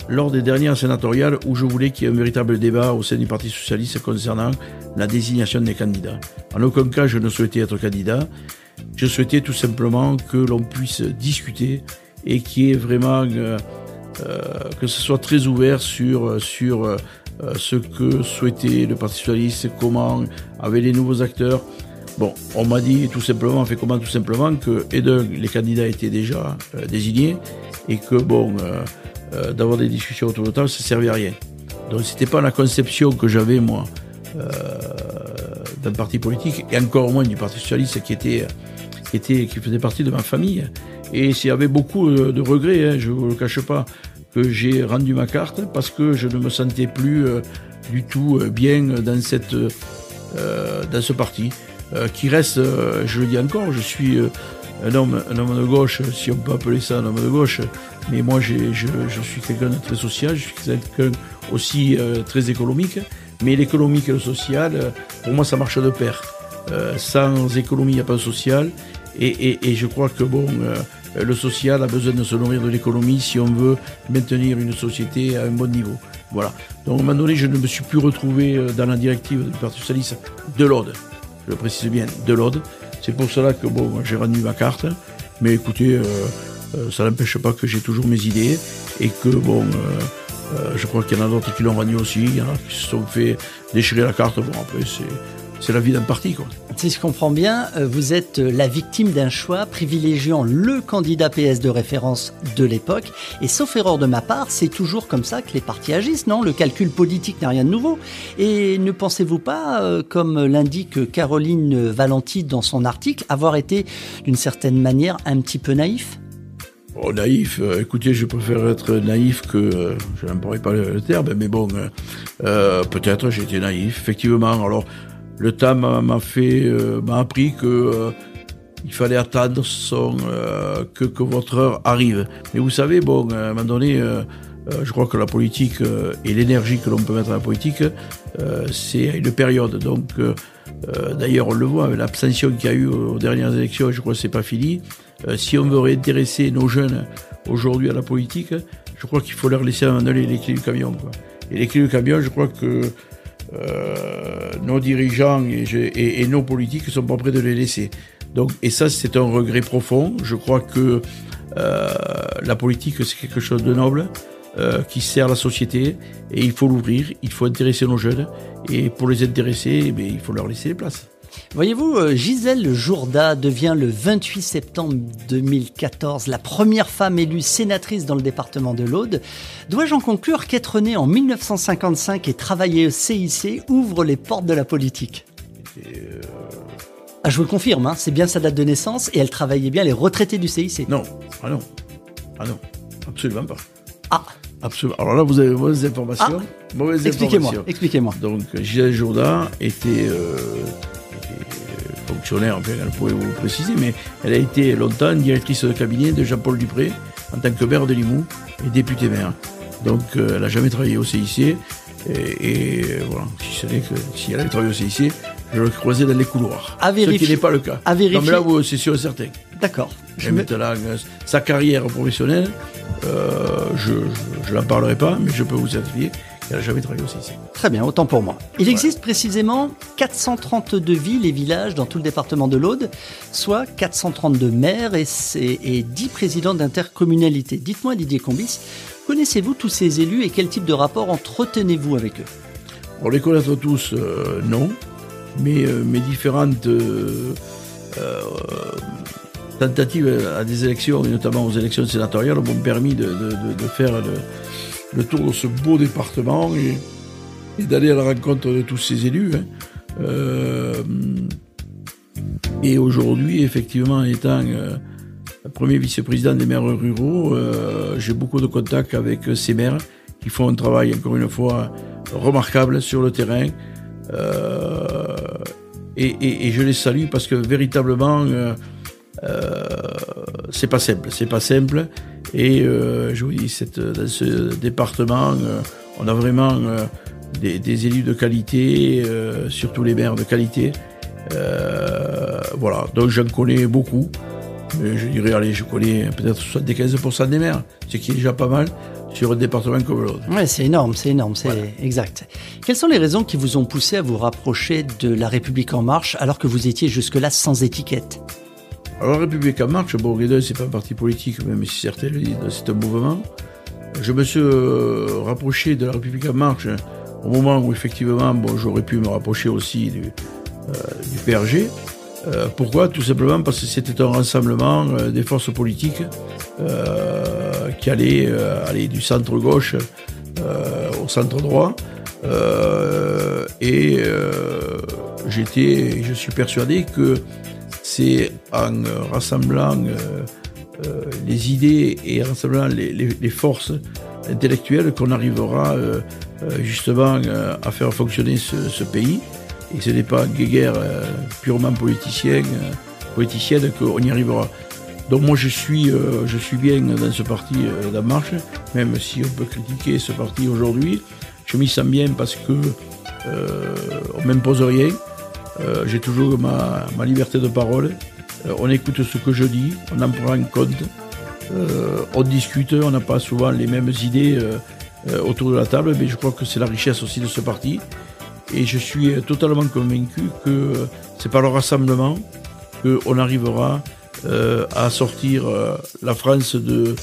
lors des dernières sénatoriales où je voulais qu'il y ait un véritable débat au sein du Parti Socialiste concernant la désignation des candidats. En aucun cas, je ne souhaitais être candidat. Je souhaitais tout simplement que l'on puisse discuter et qu'il y ait vraiment que ce soit très ouvert sur ce que souhaitait le Parti Socialiste, comment, avec les nouveaux acteurs. Bon, on m'a dit tout simplement, que les candidats étaient déjà désignés et que bon, d'avoir des discussions autour de table, ça servait à rien. Donc c'était pas la conception que j'avais moi d'un parti politique et encore moins du Parti Socialiste qui faisait partie de ma famille. Et s'il y avait beaucoup de regrets, je vous le cache pas, que j'ai rendu ma carte parce que je ne me sentais plus du tout bien dans ce parti qui reste, je le dis encore, je suis un homme de gauche, si on peut appeler ça un homme de gauche, mais moi je suis quelqu'un de très social, je suis quelqu'un aussi très économique, mais l'économique et le social, pour moi ça marche de pair. Sans économie, il n'y a pas de social, Et je crois que le social a besoin de se nourrir de l'économie si on veut maintenir une société à un bon niveau. Voilà. Donc à un moment donné, je ne me suis plus retrouvé dans la directive du Parti socialiste de l'Aude. Je le précise bien, de l'Aude. C'est pour cela que j'ai rendu ma carte. Mais écoutez, ça n'empêche pas que j'ai toujours mes idées et que je crois qu'il y en a d'autres qui l'ont rendu aussi. Il y en a qui se sont fait déchirer la carte. Bon, après, c'est la vie d'un parti, quoi. Si je comprends bien, vous êtes la victime d'un choix privilégiant le candidat PS de référence de l'époque. Et sauf erreur de ma part, c'est toujours comme ça que les partis agissent, non ? Le calcul politique n'a rien de nouveau. Et ne pensez-vous pas, comme l'indique Caroline Valenti dans son article, avoir été d'une certaine manière un petit peu naïf ? Oh, naïf, écoutez, je préfère être naïf que, je n'emploierai pas le terme, mais peut-être j'ai été naïf, effectivement. Alors, le temps m'a appris que il fallait attendre que votre heure arrive. Mais vous savez, à un moment donné, je crois que la politique et l'énergie que l'on peut mettre à la politique, c'est à une période. Donc, d'ailleurs, on le voit avec l'abstention qu'il y a eu aux dernières élections, je crois que c'est pas fini. Si on veut réintéresser nos jeunes aujourd'hui à la politique, je crois qu'il faut leur laisser à un moment donné les clés du camion, quoi. Et les clés du camion, je crois que nos dirigeants et nos politiques ne sont pas prêts de les laisser. Donc, et ça, c'est un regret profond. Je crois que la politique, c'est quelque chose de noble, qui sert la société, et il faut l'ouvrir, il faut intéresser nos jeunes, et pour les intéresser, il faut leur laisser les places. Voyez-vous, Gisèle Jourda devient le 28 septembre 2014 la première femme élue sénatrice dans le département de l'Aude. Dois-je en conclure qu'être née en 1955 et travailler au CIC ouvre les portes de la politique ? Je vous le confirme, c'est bien sa date de naissance et elle travaillait bien les retraités du CIC. Non, absolument pas. Ah. Absolument. Alors là, vous avez mauvaises informations. Expliquez-moi. Donc, Gisèle Jourda était fonctionnaire, elle pourrait vous préciser, mais elle a été longtemps directrice de cabinet de Jean-Paul Dupré en tant que maire de Limoux et député maire. Donc elle n'a jamais travaillé au CIC et voilà, si elle avait travaillé au CIC, je l'aurais croisé dans les couloirs. À vérifier. Ce qui n'est pas le cas. À vérifier. Non, mais là, c'est sûr et certain. D'accord. Maintenant, sa carrière professionnelle, je n'en parlerai pas, mais je peux vous certifier qu'elle n'a jamais travaillé au CIC. Très bien, autant pour moi. Il existe précisément 432 villes et villages dans tout le département de l'Aude, soit 432 maires et 10 présidents d'intercommunalités. Dites-moi, Didier Combis, connaissez-vous tous ces élus et quel type de rapport entretenez-vous avec eux ? Pour les connaître tous, non, mais mes différentes tentatives à des élections, et notamment aux élections sénatoriales, m'ont permis de faire le tour de ce beau département et d'aller à la rencontre de tous ces élus. Et aujourd'hui, effectivement, étant premier vice-président des maires ruraux, j'ai beaucoup de contacts avec ces maires qui font un travail, encore une fois, remarquable sur le terrain. Et je les salue parce que véritablement, c'est pas simple. Et je vous dis, dans ce département, on a vraiment des élus de qualité, surtout les maires de qualité. Voilà, donc j'en connais beaucoup. Mais je dirais, je connais peut-être 75% des maires, ce qui est déjà pas mal sur un département comme l'autre. Oui, c'est énorme, voilà. Exact. Quelles sont les raisons qui vous ont poussé à vous rapprocher de La République En Marche alors que vous étiez jusque-là sans étiquette ? Alors La République En Marche, c'est pas un parti politique, même si certains le disent, c'est un mouvement. Je me suis rapproché de La République En Marche au moment où effectivement, j'aurais pu me rapprocher aussi du PRG. Pourquoi ? Tout simplement parce que c'était un rassemblement des forces politiques qui allait aller du centre-gauche au centre-droit. Je suis persuadé que c'est en rassemblant les idées et en rassemblant les forces intellectuelles qu'on arrivera justement à faire fonctionner ce pays. Et ce n'est pas une guerre purement politicienne qu'on y arrivera. Donc moi je suis bien dans ce parti d'En Marche, même si on peut critiquer ce parti aujourd'hui. Je m'y sens bien parce que on m'impose rien. J'ai toujours ma liberté de parole on écoute ce que je dis, on en prend en compte, on discute, on n'a pas souvent les mêmes idées autour de la table, mais je crois que c'est la richesse aussi de ce parti. Et je suis totalement convaincu que c'est par le rassemblement qu'on arrivera à sortir la France de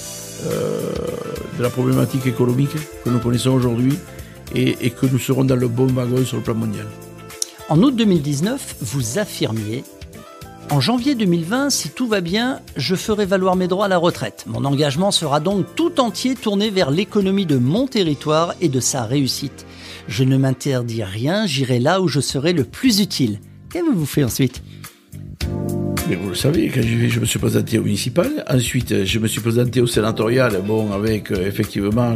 la problématique économique que nous connaissons aujourd'hui et que nous serons dans le bon wagon sur le plan mondial. En août 2019, vous affirmiez: en janvier 2020, si tout va bien, je ferai valoir mes droits à la retraite. Mon engagement sera donc tout entier tourné vers l'économie de mon territoire et de sa réussite. Je ne m'interdis rien, j'irai là où je serai le plus utile. Qu'avez-vous fait ensuite ? Mais vous le savez, quand je me suis présenté au municipal, ensuite je me suis présenté au sénatorial, avec effectivement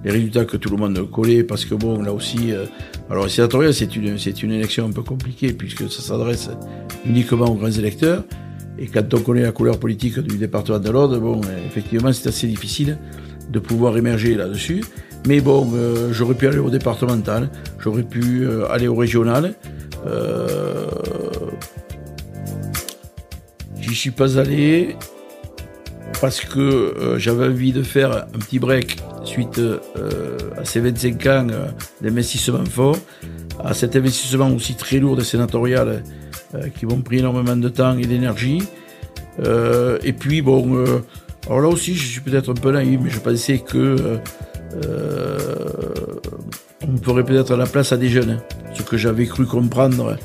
les résultats que tout le monde collait, parce que là aussi, alors le sénatorial c'est une élection un peu compliquée puisque ça s'adresse uniquement aux grands électeurs, et quand on connaît la couleur politique du département de l'Aude, effectivement c'est assez difficile de pouvoir émerger là-dessus, mais j'aurais pu aller au départemental, j'aurais pu aller au régional. J'y suis pas allé parce que j'avais envie de faire un petit break suite à ces 25 ans d'investissement fort, à cet investissement aussi très lourd des sénatoriales qui m'ont pris énormément de temps et d'énergie. Et puis alors là aussi je suis peut-être un peu naïf, mais je pensais que on ferait peut-être la place à des jeunes, ce que j'avais cru comprendre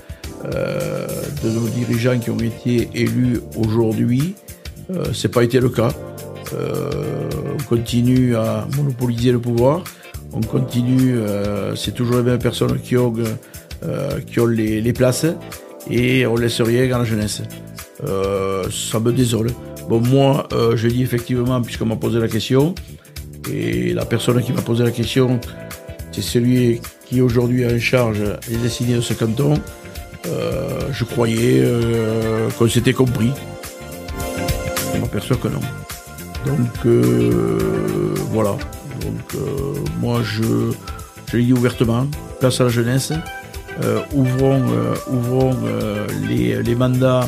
de nos dirigeants qui ont été élus aujourd'hui. C'est pas été le cas. On continue à monopoliser le pouvoir. On continue, c'est toujours les mêmes personnes qui ont les places, et on laisse rien à la jeunesse. Ça me désole. Moi, je dis effectivement, puisqu'on m'a posé la question, et la personne qui m'a posé la question, c'est celui qui aujourd'hui a en charge les destinées de ce canton. Je croyais qu'on s'était compris. Je m'aperçois que non. Donc voilà. Donc moi je le dis ouvertement, place à la jeunesse. Ouvrons les mandats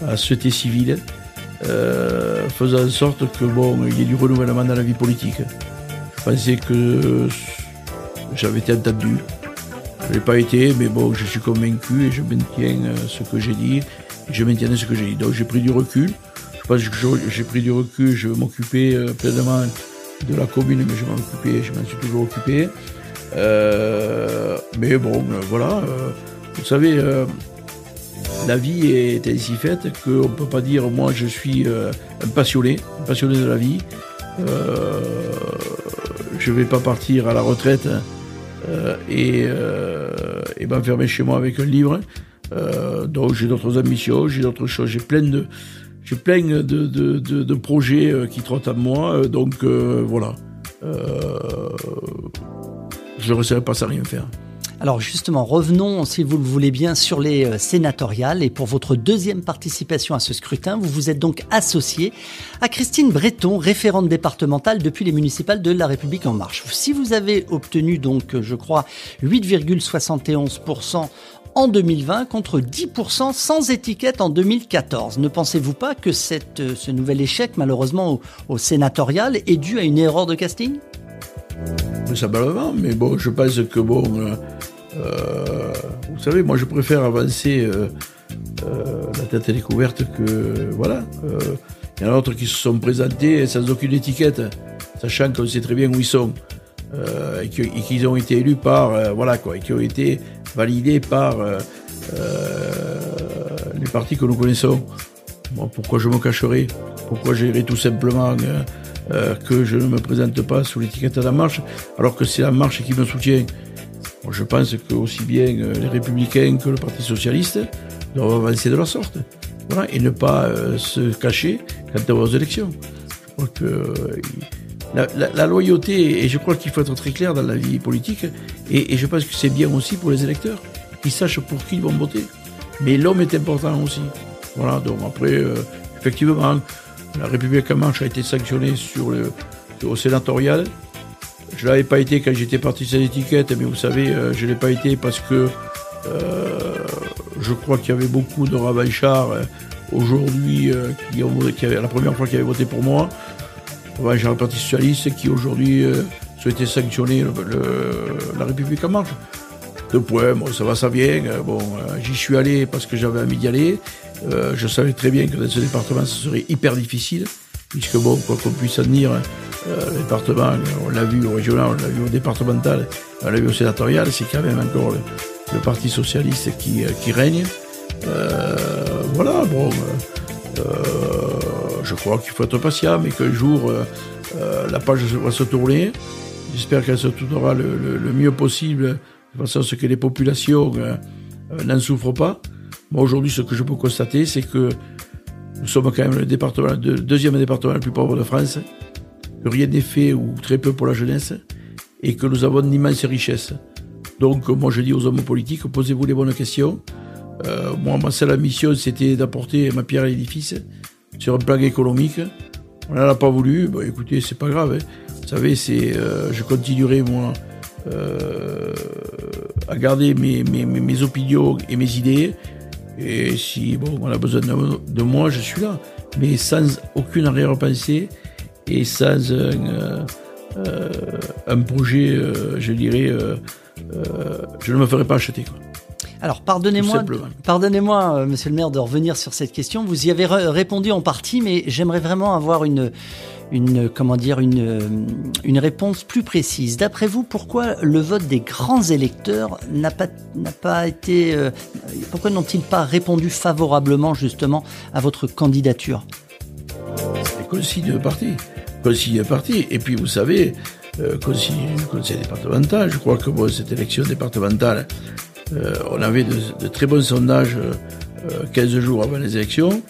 à société civile. Faisant en sorte que il y ait du renouvellement dans la vie politique. Je pensais que j'avais été entendu. Je n'ai pas été, mais je suis convaincu et je maintiens ce que j'ai dit. Je maintiens ce que j'ai dit. Donc j'ai pris du recul. Je pense que j'ai pris du recul. Je vais m'occuper pleinement de la commune, mais je m'en suis toujours occupé. Mais voilà. Vous savez, la vie est ainsi faite qu'on ne peut pas dire moi je suis un passionné de la vie. Je ne vais pas partir à la retraite et m'enfermer chez moi avec un livre. Donc j'ai d'autres ambitions, j'ai d'autres choses, j'ai plein de projets qui trottent à moi. Donc voilà. Je ne resterai pas sans rien faire. Alors justement, revenons, si vous le voulez bien, sur les sénatoriales. Et pour votre deuxième participation à ce scrutin, vous vous êtes donc associé à Christine Breton, référente départementale depuis les municipales de La République En Marche. Si vous avez obtenu donc, je crois, 8,71% en 2020 contre 10% sans étiquette en 2014. Ne pensez-vous pas que ce nouvel échec, malheureusement, au sénatorial est dû à une erreur de casting ? Probablement, mais je pense que vous savez, moi je préfère avancer la tête découverte que voilà. Il y en a d'autres qui se sont présentés sans aucune étiquette, sachant qu'on sait très bien où ils sont et qu'ils ont été élus par et qui ont été validés par les partis que nous connaissons. Moi, pourquoi je me cacherai ? Pourquoi j'irai tout simplement que je ne me présente pas sous l'étiquette de La Marche, alors que c'est La Marche qui me soutient. Bon, je pense que aussi bien les Républicains que le Parti Socialiste doivent avancer de la sorte. Voilà, et ne pas se cacher quand on va aux élections. Je crois que la loyauté, et je crois qu'il faut être très clair dans la vie politique, et je pense que c'est bien aussi pour les électeurs, qu'ils sachent pour qui ils vont voter. Mais l'homme est important aussi. Voilà, donc après, effectivement, La République En Marche a été sanctionnée au sénatorial. Je ne l'avais pas été quand j'étais parti sans étiquette, mais vous savez, je ne l'ai pas été parce que je crois qu'il y avait beaucoup de revanchards aujourd'hui la première fois qui avaient voté pour moi, j'ai un parti socialiste qui aujourd'hui souhaitait sanctionner la République en marche. 2 points, bon, ça va, ça vient. J'y suis allé parce que j'avais envie d'y aller. Je savais très bien que dans ce département, ce serait hyper difficile, puisque bon, quoi qu'on puisse en dire, le département, on l'a vu au régional, on l'a vu au départemental, on l'a vu au sénatorial, c'est quand même encore le Parti socialiste qui règne. Je crois qu'il faut être patient, mais qu'un jour, la page va se tourner. J'espère qu'elle se tournera le mieux possible, de façon à ce que les populations n'en souffrent pas. Moi, aujourd'hui, ce que je peux constater, c'est que nous sommes quand même le deuxième département le plus pauvre de France, que rien n'est fait ou très peu pour la jeunesse, et que nous avons d'immenses richesses. Donc, moi, je dis aux hommes politiques, posez-vous les bonnes questions. Ma seule mission, c'était d'apporter ma pierre à l'édifice sur un plan économique. On n'en a pas voulu. Écoutez, c'est pas grave. Vous savez, je continuerai, moi, à garder mes opinions et mes idées. Et si on a besoin de moi, je suis là. Mais sans aucune arrière-pensée et sans un projet, je dirais, je ne me ferai pas acheter, quoi. Alors, pardonnez-moi, monsieur le maire, de revenir sur cette question. Vous y avez répondu en partie, mais j'aimerais vraiment avoir une réponse plus précise. D'après vous, pourquoi le vote des grands électeurs n'a pas été, pourquoi n'ont-ils pas répondu favorablement, justement, à votre candidature? C'est consigne de parti. Et puis, vous savez, conseil départemental, je crois que cette élection départementale, on avait de très bons sondages 15 jours avant les élections.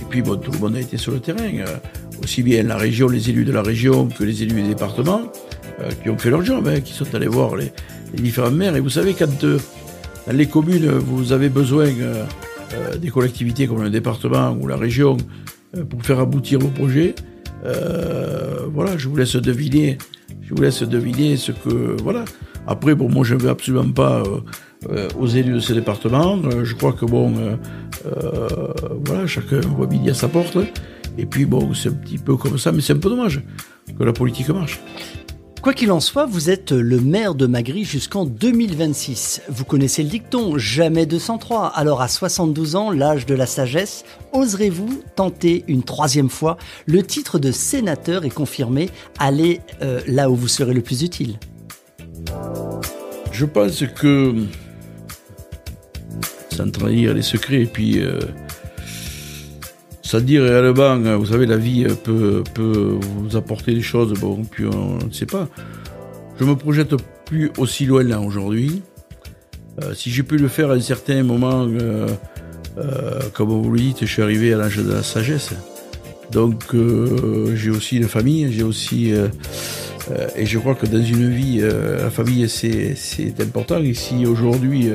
Et puis, tout le monde a été sur le terrain. Aussi bien la région, les élus de la région que les élus des départements qui ont fait leur job, qui sont allés voir les différents maires. Et vous savez, quand dans les communes, vous avez besoin des collectivités comme le département ou la région pour faire aboutir vos projets, je vous laisse deviner ce que... Voilà. Après, moi, je ne veux absolument pas... aux élus de ce département, je crois que chacun voit midi à sa porte, et puis c'est un petit peu comme ça, mais c'est un peu dommage que la politique marche. Quoi qu'il en soit, vous êtes le maire de Magry jusqu'en 2026. Vous connaissez le dicton, jamais 203. Alors à 72 ans, l'âge de la sagesse, oserez-vous tenter une 3e fois? Le titre de sénateur est confirmé, allez là où vous serez le plus utile. Je pense que, sans trahir les secrets, et puis sans dire réellement, vous savez, la vie peut vous apporter des choses, puis on ne sait pas. Je me projette plus aussi loin là aujourd'hui. Si j'ai pu le faire à un certain moment, comme vous le dites, je suis arrivé à l'âge de la sagesse. Donc j'ai aussi une famille, et je crois que dans une vie, la famille, c'est important. Et si aujourd'hui,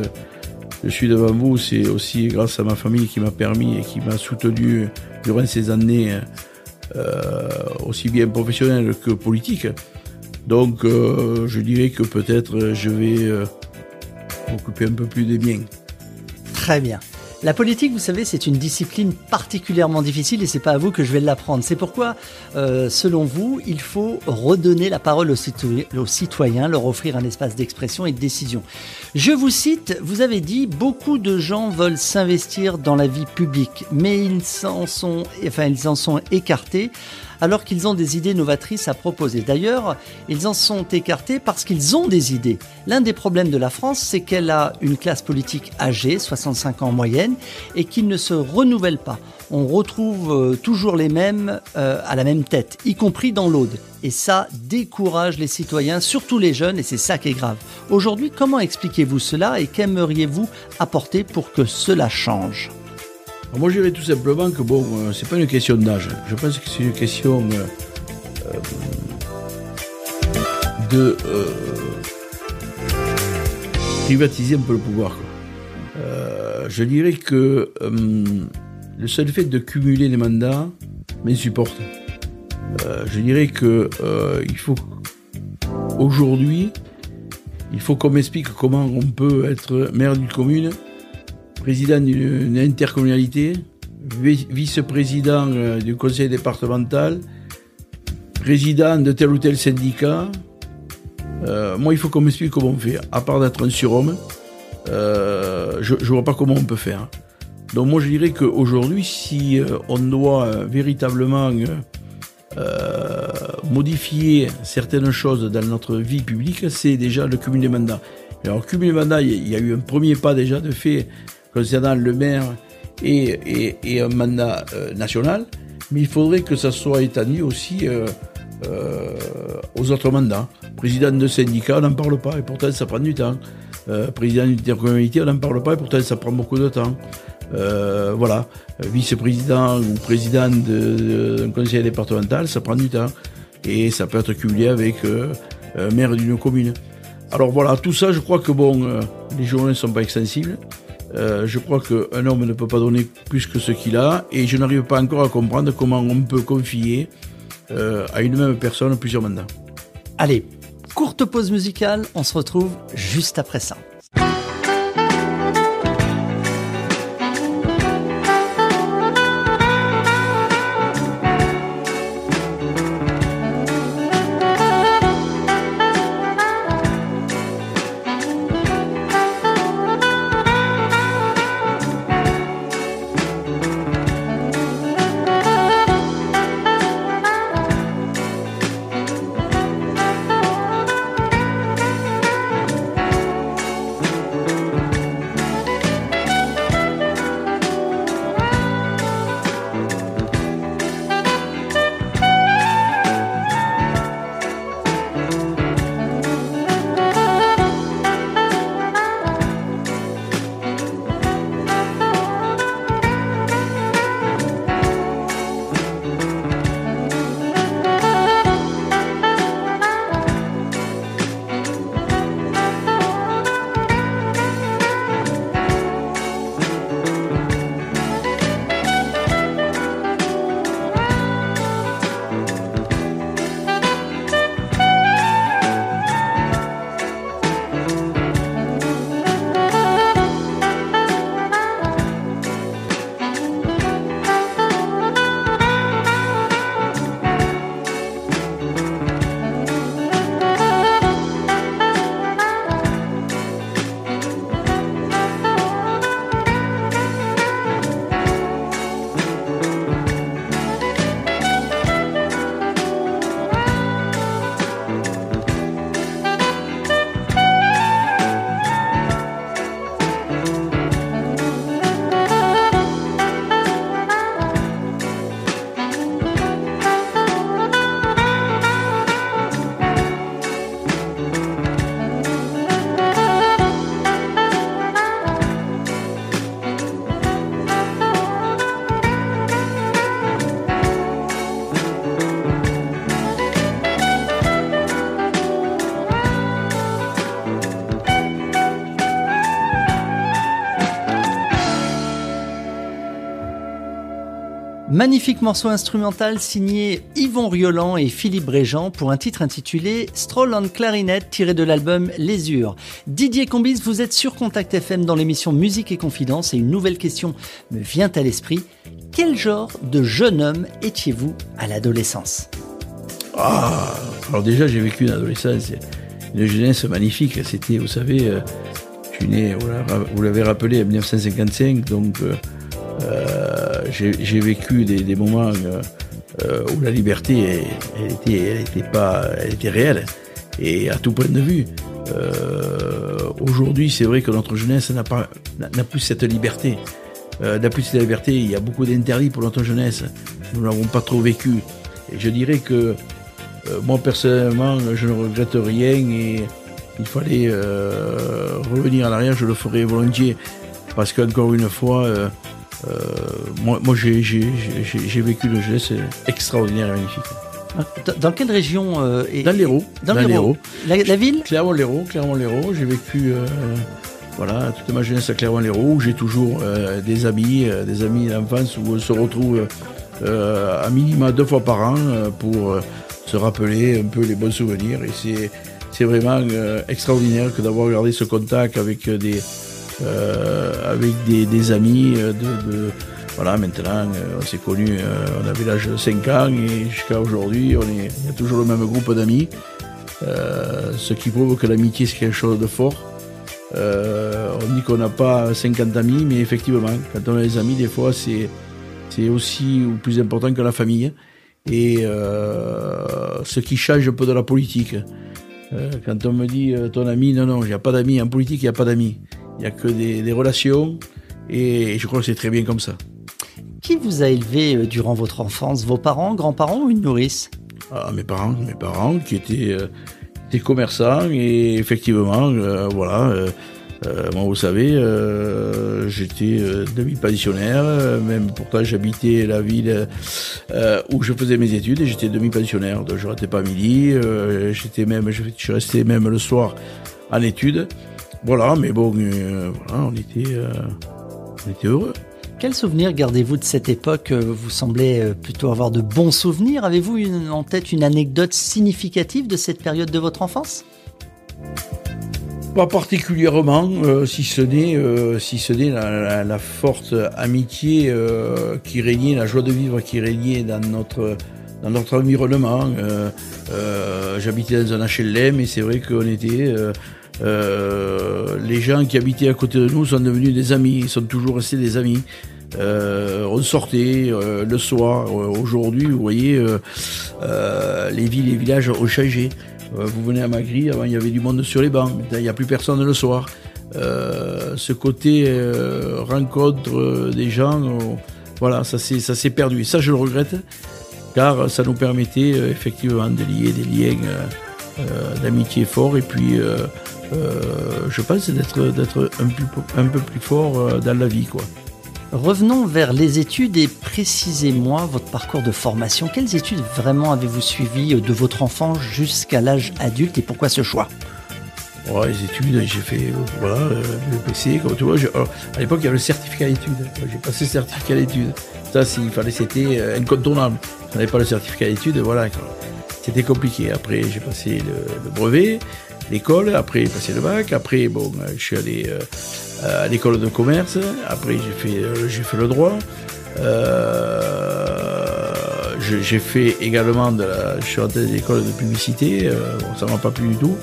je suis devant vous, c'est aussi grâce à ma famille qui m'a permis et qui m'a soutenu durant ces années, aussi bien professionnelles que politiques. Donc, je dirais que peut-être je vais m'occuper un peu plus des miens. Très bien. La politique, vous savez, c'est une discipline particulièrement difficile et c'est pas à vous que je vais l'apprendre. C'est pourquoi, selon vous, il faut redonner la parole aux citoyens, leur offrir un espace d'expression et de décision. Je vous cite, vous avez dit, beaucoup de gens veulent s'investir dans la vie publique, mais ils en sont écartés alors qu'ils ont des idées novatrices à proposer. D'ailleurs, ils en sont écartés parce qu'ils ont des idées. L'un des problèmes de la France, c'est qu'elle a une classe politique âgée, 65 ans en moyenne, et qui ne se renouvelle pas. On retrouve toujours les mêmes à la même tête, y compris dans l'Aude. Et ça décourage les citoyens, surtout les jeunes, et c'est ça qui est grave. Aujourd'hui, comment expliquez-vous cela et qu'aimeriez-vous apporter pour que cela change ? Moi, je dirais tout simplement que c'est pas une question d'âge. Je pense que c'est une question de privatiser un peu le pouvoir, quoi. Je dirais que le seul fait de cumuler les mandats m'insupporte. Je dirais que il faut aujourd'hui, il faut qu'on m'explique comment on peut être maire d'une commune, président d'une intercommunalité, vice-président du conseil départemental, président de tel ou tel syndicat. Moi, il faut qu'on m'explique comment on fait. À part d'être un surhomme, je ne vois pas comment on peut faire. Donc moi, je dirais qu'aujourd'hui, si on doit véritablement modifier certaines choses dans notre vie publique, c'est déjà le cumul des mandats. Alors, cumul des mandats, il y a eu un premier pas déjà de fait concernant le maire et un mandat national, mais il faudrait que ça soit étendu aussi aux autres mandats. Président de syndicat, on n'en parle pas, et pourtant ça prend du temps. Président d'intercommunalité, on n'en parle pas, et pourtant ça prend beaucoup de temps. Voilà, vice-président ou président d'un conseil départemental, ça prend du temps. Et ça peut être cumulé avec maire d'une commune. Alors voilà, tout ça, je crois que les journées ne sont pas extensibles. Je crois qu'un homme ne peut pas donner plus que ce qu'il a, et je n'arrive pas encore à comprendre comment on peut confier à une même personne plusieurs mandats. Allez, courte pause musicale, on se retrouve juste après ça. Magnifique morceau instrumental signé Yvon Rioland et Philippe Bréjean pour un titre intitulé Stroll on Clarinet tiré de l'album Lésure. Didier Combis, vous êtes sur Contact FM dans l'émission Musique et Confidence et une nouvelle question me vient à l'esprit. Quel genre de jeune homme étiez-vous à l'adolescence ? Alors déjà j'ai vécu une adolescence, une jeunesse magnifique. C'était, vous savez, je suis né, vous l'avez rappelé, en 1955, donc j'ai vécu des moments où la liberté elle était réelle et à tout point de vue. Aujourd'hui, c'est vrai que notre jeunesse n'a plus cette liberté. Il y a beaucoup d'interdits pour notre jeunesse. Nous n'avons pas trop vécu. Et je dirais que moi personnellement, je ne regrette rien et il fallait revenir en arrière, je le ferais volontiers parce qu'encore une fois. Moi j'ai vécu une jeunesse extraordinaire et magnifique. Dans quelle région Dans l'Hérault. Dans l'Hérault. La ville Clermont-Lérault. J'ai vécu toute ma jeunesse à Clermont-Lérault. J'ai toujours des amis d'enfance où on se retrouve à minima 2 fois par an pour se rappeler un peu les bons souvenirs. Et c'est vraiment extraordinaire que d'avoir gardé ce contact avec des amis Voilà, maintenant, on s'est connus, on avait l'âge de 5 ans et jusqu'à aujourd'hui, il y a toujours le même groupe d'amis. Ce qui prouve que l'amitié, c'est quelque chose de fort. On dit qu'on n'a pas 50 amis, mais effectivement, quand on a des amis, des fois, c'est aussi ou plus important que la famille. Et ce qui change un peu de la politique. Quand on me dit ton ami, non, il n'y a pas d'amis. En politique, il n'y a pas d'amis. Il n'y a que des relations. Et je crois que c'est très bien comme ça. Qui vous a élevé durant votre enfance? Vos parents, grands-parents ou une nourrice? Mes parents qui étaient commerçants. Et effectivement, moi, vous savez, j'étais demi-pensionnaire, même pourtant j'habitais la ville où je faisais mes études et j'étais demi-pensionnaire, donc je n'arrêtais pas à midi, je restais même le soir en études. Voilà, mais bon, on était heureux. Quels souvenirs gardez-vous de cette époque? Vous semblez plutôt avoir de bons souvenirs. Avez-vous en tête une anecdote significative de cette période de votre enfance? Pas particulièrement, si ce n'est la forte amitié qui régnait, la joie de vivre qui régnait dans notre environnement. J'habitais dans un HLM et c'est vrai qu'on était... les gens qui habitaient à côté de nous sont devenus des amis, ils sont toujours restés des amis. On sortait le soir. Aujourd'hui, vous voyez, les villes et les villages ont changé. Vous venez à Magri, avant il y avait du monde sur les bancs, maintenant il n'y a plus personne le soir. Ce côté rencontre des gens, voilà, ça s'est perdu. Et ça, je le regrette, car ça nous permettait effectivement de lier des liens d'amitié forts, et puis je pense d'être un peu plus fort dans la vie, quoi. Revenons vers les études et précisez-moi votre parcours de formation. Quelles études vraiment avez-vous suivi de votre enfance jusqu'à l'âge adulte et pourquoi ce choix? Les études, j'ai fait le PC, comme tu vois. À l'époque, il y avait le certificat d'études. J'ai passé le certificat d'études. Ça, c'était incontournable. Si on n'avait pas le certificat d'études, voilà, c'était compliqué. Après, j'ai passé le brevet, l'école, après j'ai passé le bac. Après, je suis allé à l'école de commerce. Après, j'ai fait le droit. J'ai fait également je suis rentré dans l'école de publicité. Ça m'a pas plu du tout.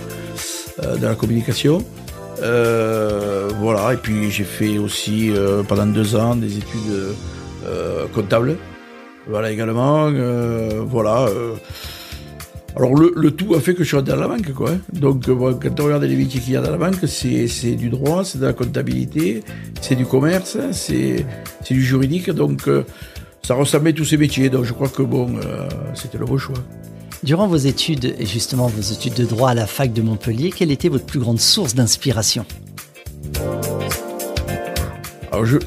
De la communication. Et puis j'ai fait aussi pendant 2 ans des études comptables. Voilà également. Alors le tout a fait que je suis rentré dans la banque, quoi. Donc quand on regarde les métiers qu'il y a dans la banque, c'est du droit, c'est de la comptabilité, c'est du commerce, c'est du juridique. Donc ça ressemblait tous ces métiers. Donc je crois que c'était le bon choix. Durant vos études, et justement vos études de droit à la fac de Montpellier, quelle était votre plus grande source d'inspiration? Alors je vais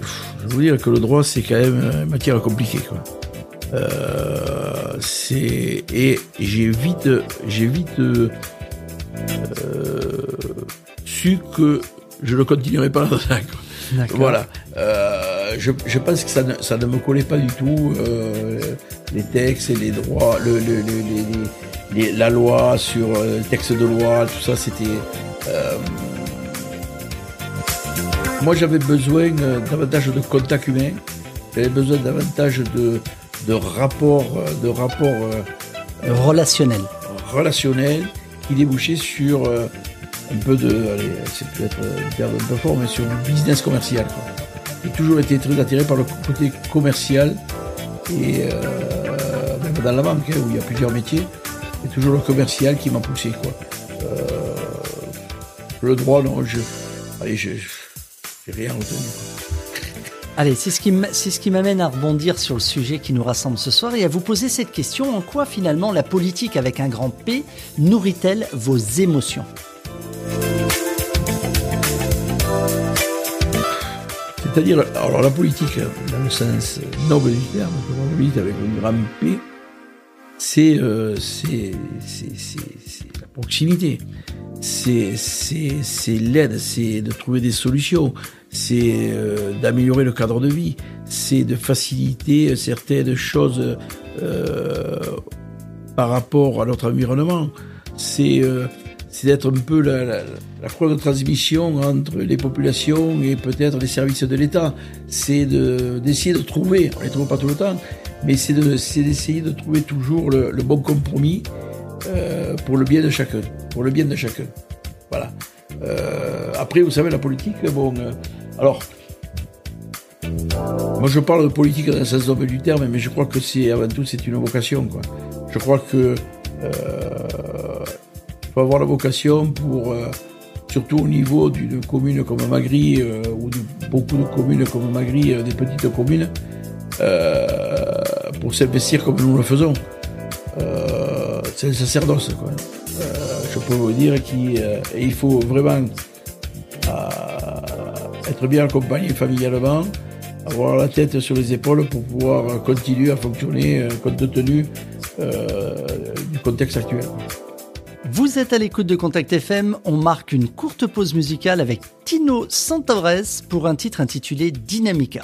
vous dire que le droit, c'est quand même une matière compliquée, quoi. Et j'ai vite su que je ne continuerai pas là-dedans, quoi. Voilà. Je pense que ça ne me collait pas du tout, les textes et les droits, la loi sur le texte de loi, tout ça, c'était... Moi, j'avais besoin davantage de contact humain, j'avais besoin davantage de rapports relationnels qui débouchaient sur un peu c'est peut-être une terme un peu fort, mais sur du business commercial, quoi. J'ai toujours été très attiré par le côté commercial et même dans la banque, où il y a plusieurs métiers, c'est toujours le commercial qui m'a poussé, quoi. Le droit, non, j'ai rien retenu, quoi. Allez, c'est ce qui m'amène à rebondir sur le sujet qui nous rassemble ce soir et à vous poser cette question: en quoi finalement la politique avec un grand P nourrit-elle vos émotions? C'est-à-dire, alors la politique, dans le sens noble du terme, la politique avec un grand P, c'est la proximité, c'est l'aide, c'est de trouver des solutions, c'est d'améliorer le cadre de vie, c'est de faciliter certaines choses par rapport à notre environnement, c'est c'est d'être un peu la croix de transmission entre les populations et peut-être les services de l'État. C'est d'essayer de trouver, on ne les trouve pas tout le temps, mais c'est d'essayer de trouver toujours le bon compromis pour le bien de chacun. Voilà. Après, vous savez, la politique, alors, moi je parle de politique dans le sens noble du terme, mais je crois que avant tout, c'est une vocation, quoi. Je crois que faut avoir la vocation pour, surtout au niveau d'une commune comme Magry, ou de beaucoup de communes comme Magry, des petites communes, pour s'investir comme nous le faisons. C'est un sacerdoce, quoi. Je peux vous dire qu'il faut vraiment être bien accompagné familialement, avoir la tête sur les épaules pour pouvoir continuer à fonctionner compte tenu du contexte actuel. Vous êtes à l'écoute de Contact FM, on marque une courte pause musicale avec Tino Santavrès pour un titre intitulé Dynamica.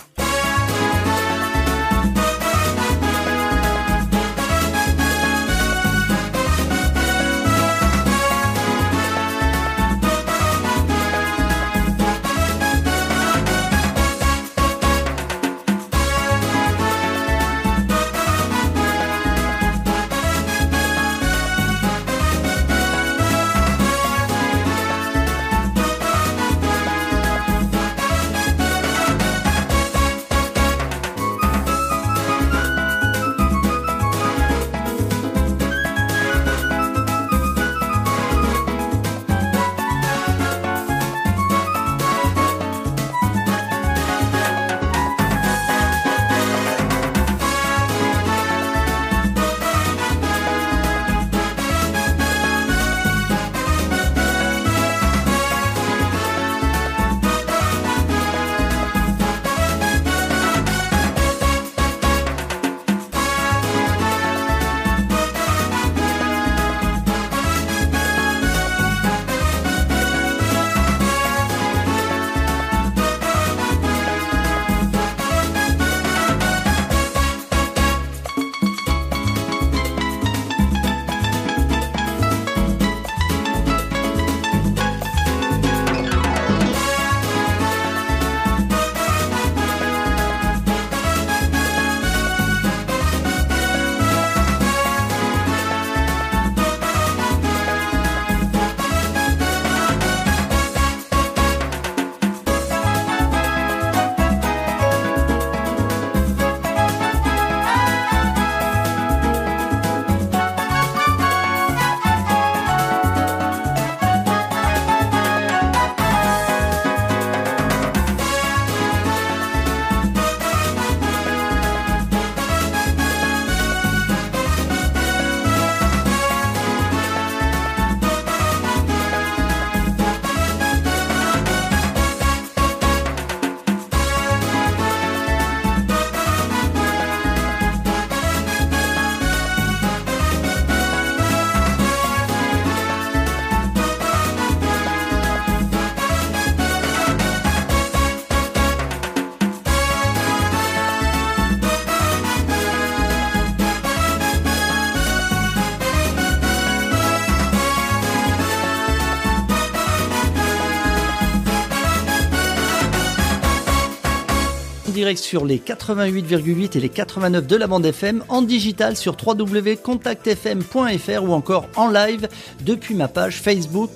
Direct sur les 88,8 et les 89 de la bande FM, en digital sur www.contactfm.fr ou encore en live depuis ma page Facebook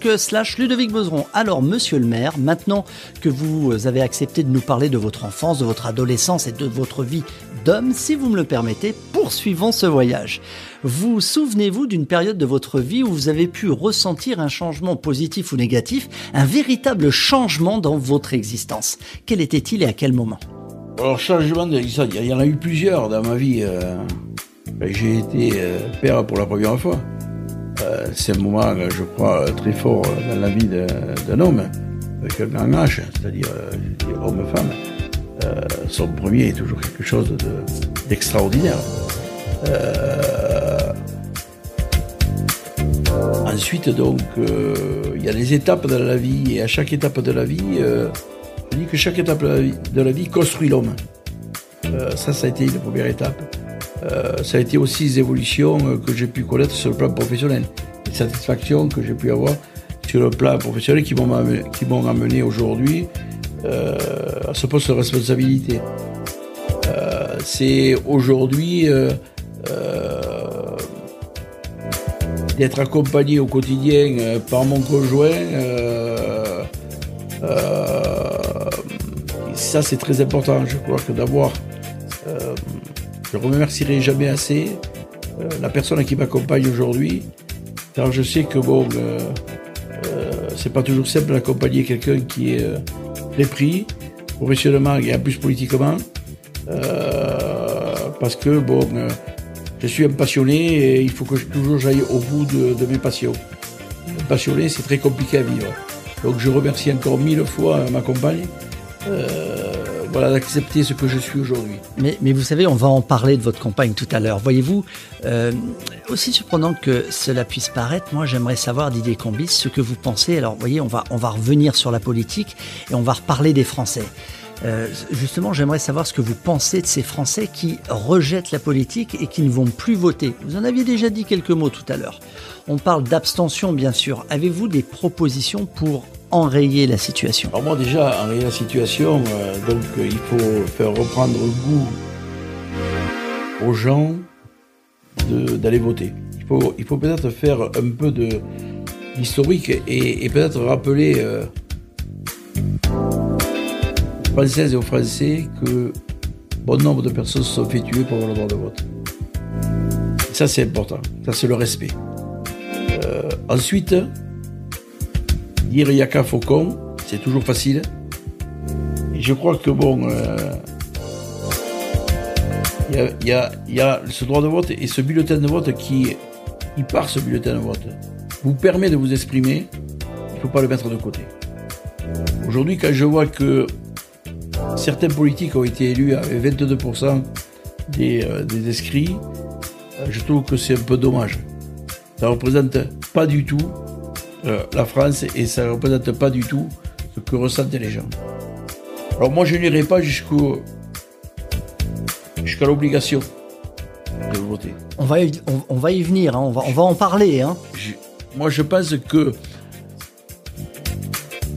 /Ludovic Bezeron. Alors monsieur le maire, maintenant que vous avez accepté de nous parler de votre enfance, de votre adolescence et de votre vie d'homme, si vous me le permettez, poursuivons ce voyage. Vous souvenez-vous d'une période de votre vie où vous avez pu ressentir un changement positif ou négatif, un véritable changement dans votre existence? Quel était-il et à quel moment? Alors, changement d'existence, il y en a eu plusieurs dans ma vie. J'ai été père pour la première fois. C'est un moment, je crois, très fort dans la vie d'un homme, avec un grand H, c'est-à-dire homme-femme. Son premier est toujours quelque chose d'extraordinaire. Ensuite, donc, il y a des étapes dans la vie, et à chaque étape de la vie, je dis que chaque étape de la vie construit l'homme. Ça a été une première étape. Ça a été aussi les évolutions que j'ai pu connaître sur le plan professionnel, les satisfactions que j'ai pu avoir sur le plan professionnel qui m'ont amené aujourd'hui à ce poste de responsabilité. C'est aujourd'hui d'être accompagné au quotidien par mon conjoint. Ça, c'est très important. Je crois que d'avoir... je ne remercierai jamais assez la personne qui m'accompagne aujourd'hui, car je sais que c'est pas toujours simple d'accompagner quelqu'un qui est très pris, professionnellement et en plus politiquement, parce que je suis un passionné et il faut que toujours j'aille au bout de mes passions. Un passionné, c'est très compliqué à vivre. Donc je remercie encore 1000 fois ma compagne d'accepter ce que je suis aujourd'hui. Mais vous savez, on va en parler de votre compagne tout à l'heure. Voyez-vous, aussi surprenant que cela puisse paraître, moi j'aimerais savoir, Didier Combis, ce que vous pensez. Alors vous voyez, on va revenir sur la politique et on va reparler des Français. Justement, j'aimerais savoir ce que vous pensez de ces Français qui rejettent la politique et qui ne vont plus voter. Vous en aviez déjà dit quelques mots tout à l'heure. On parle d'abstention, bien sûr. Avez-vous des propositions pour enrayer la situation? Alors moi déjà, enrayer la situation, il faut faire reprendre goût aux gens d'aller voter. Il faut peut-être faire un peu d'historique et peut-être rappeler aux Françaises et aux Français que bon nombre de personnes se sont fait tuer pour avoir le droit de vote. Ça c'est important, ça c'est le respect. Ensuite, dire Yaka Faucon, c'est toujours facile. Et je crois que il y a ce droit de vote et ce bulletin de vote qui par ce bulletin de vote, vous permet de vous exprimer, il ne faut pas le mettre de côté. Aujourd'hui, quand je vois que certains politiques ont été élus avec 22% des inscrits, je trouve que c'est un peu dommage. Ça ne représente pas du tout la France et ça ne représente pas du tout ce que ressentent les gens. Alors moi je n'irai pas jusqu'à l'obligation de voter. On va y venir, hein, on va en parler. Hein. Moi je pense que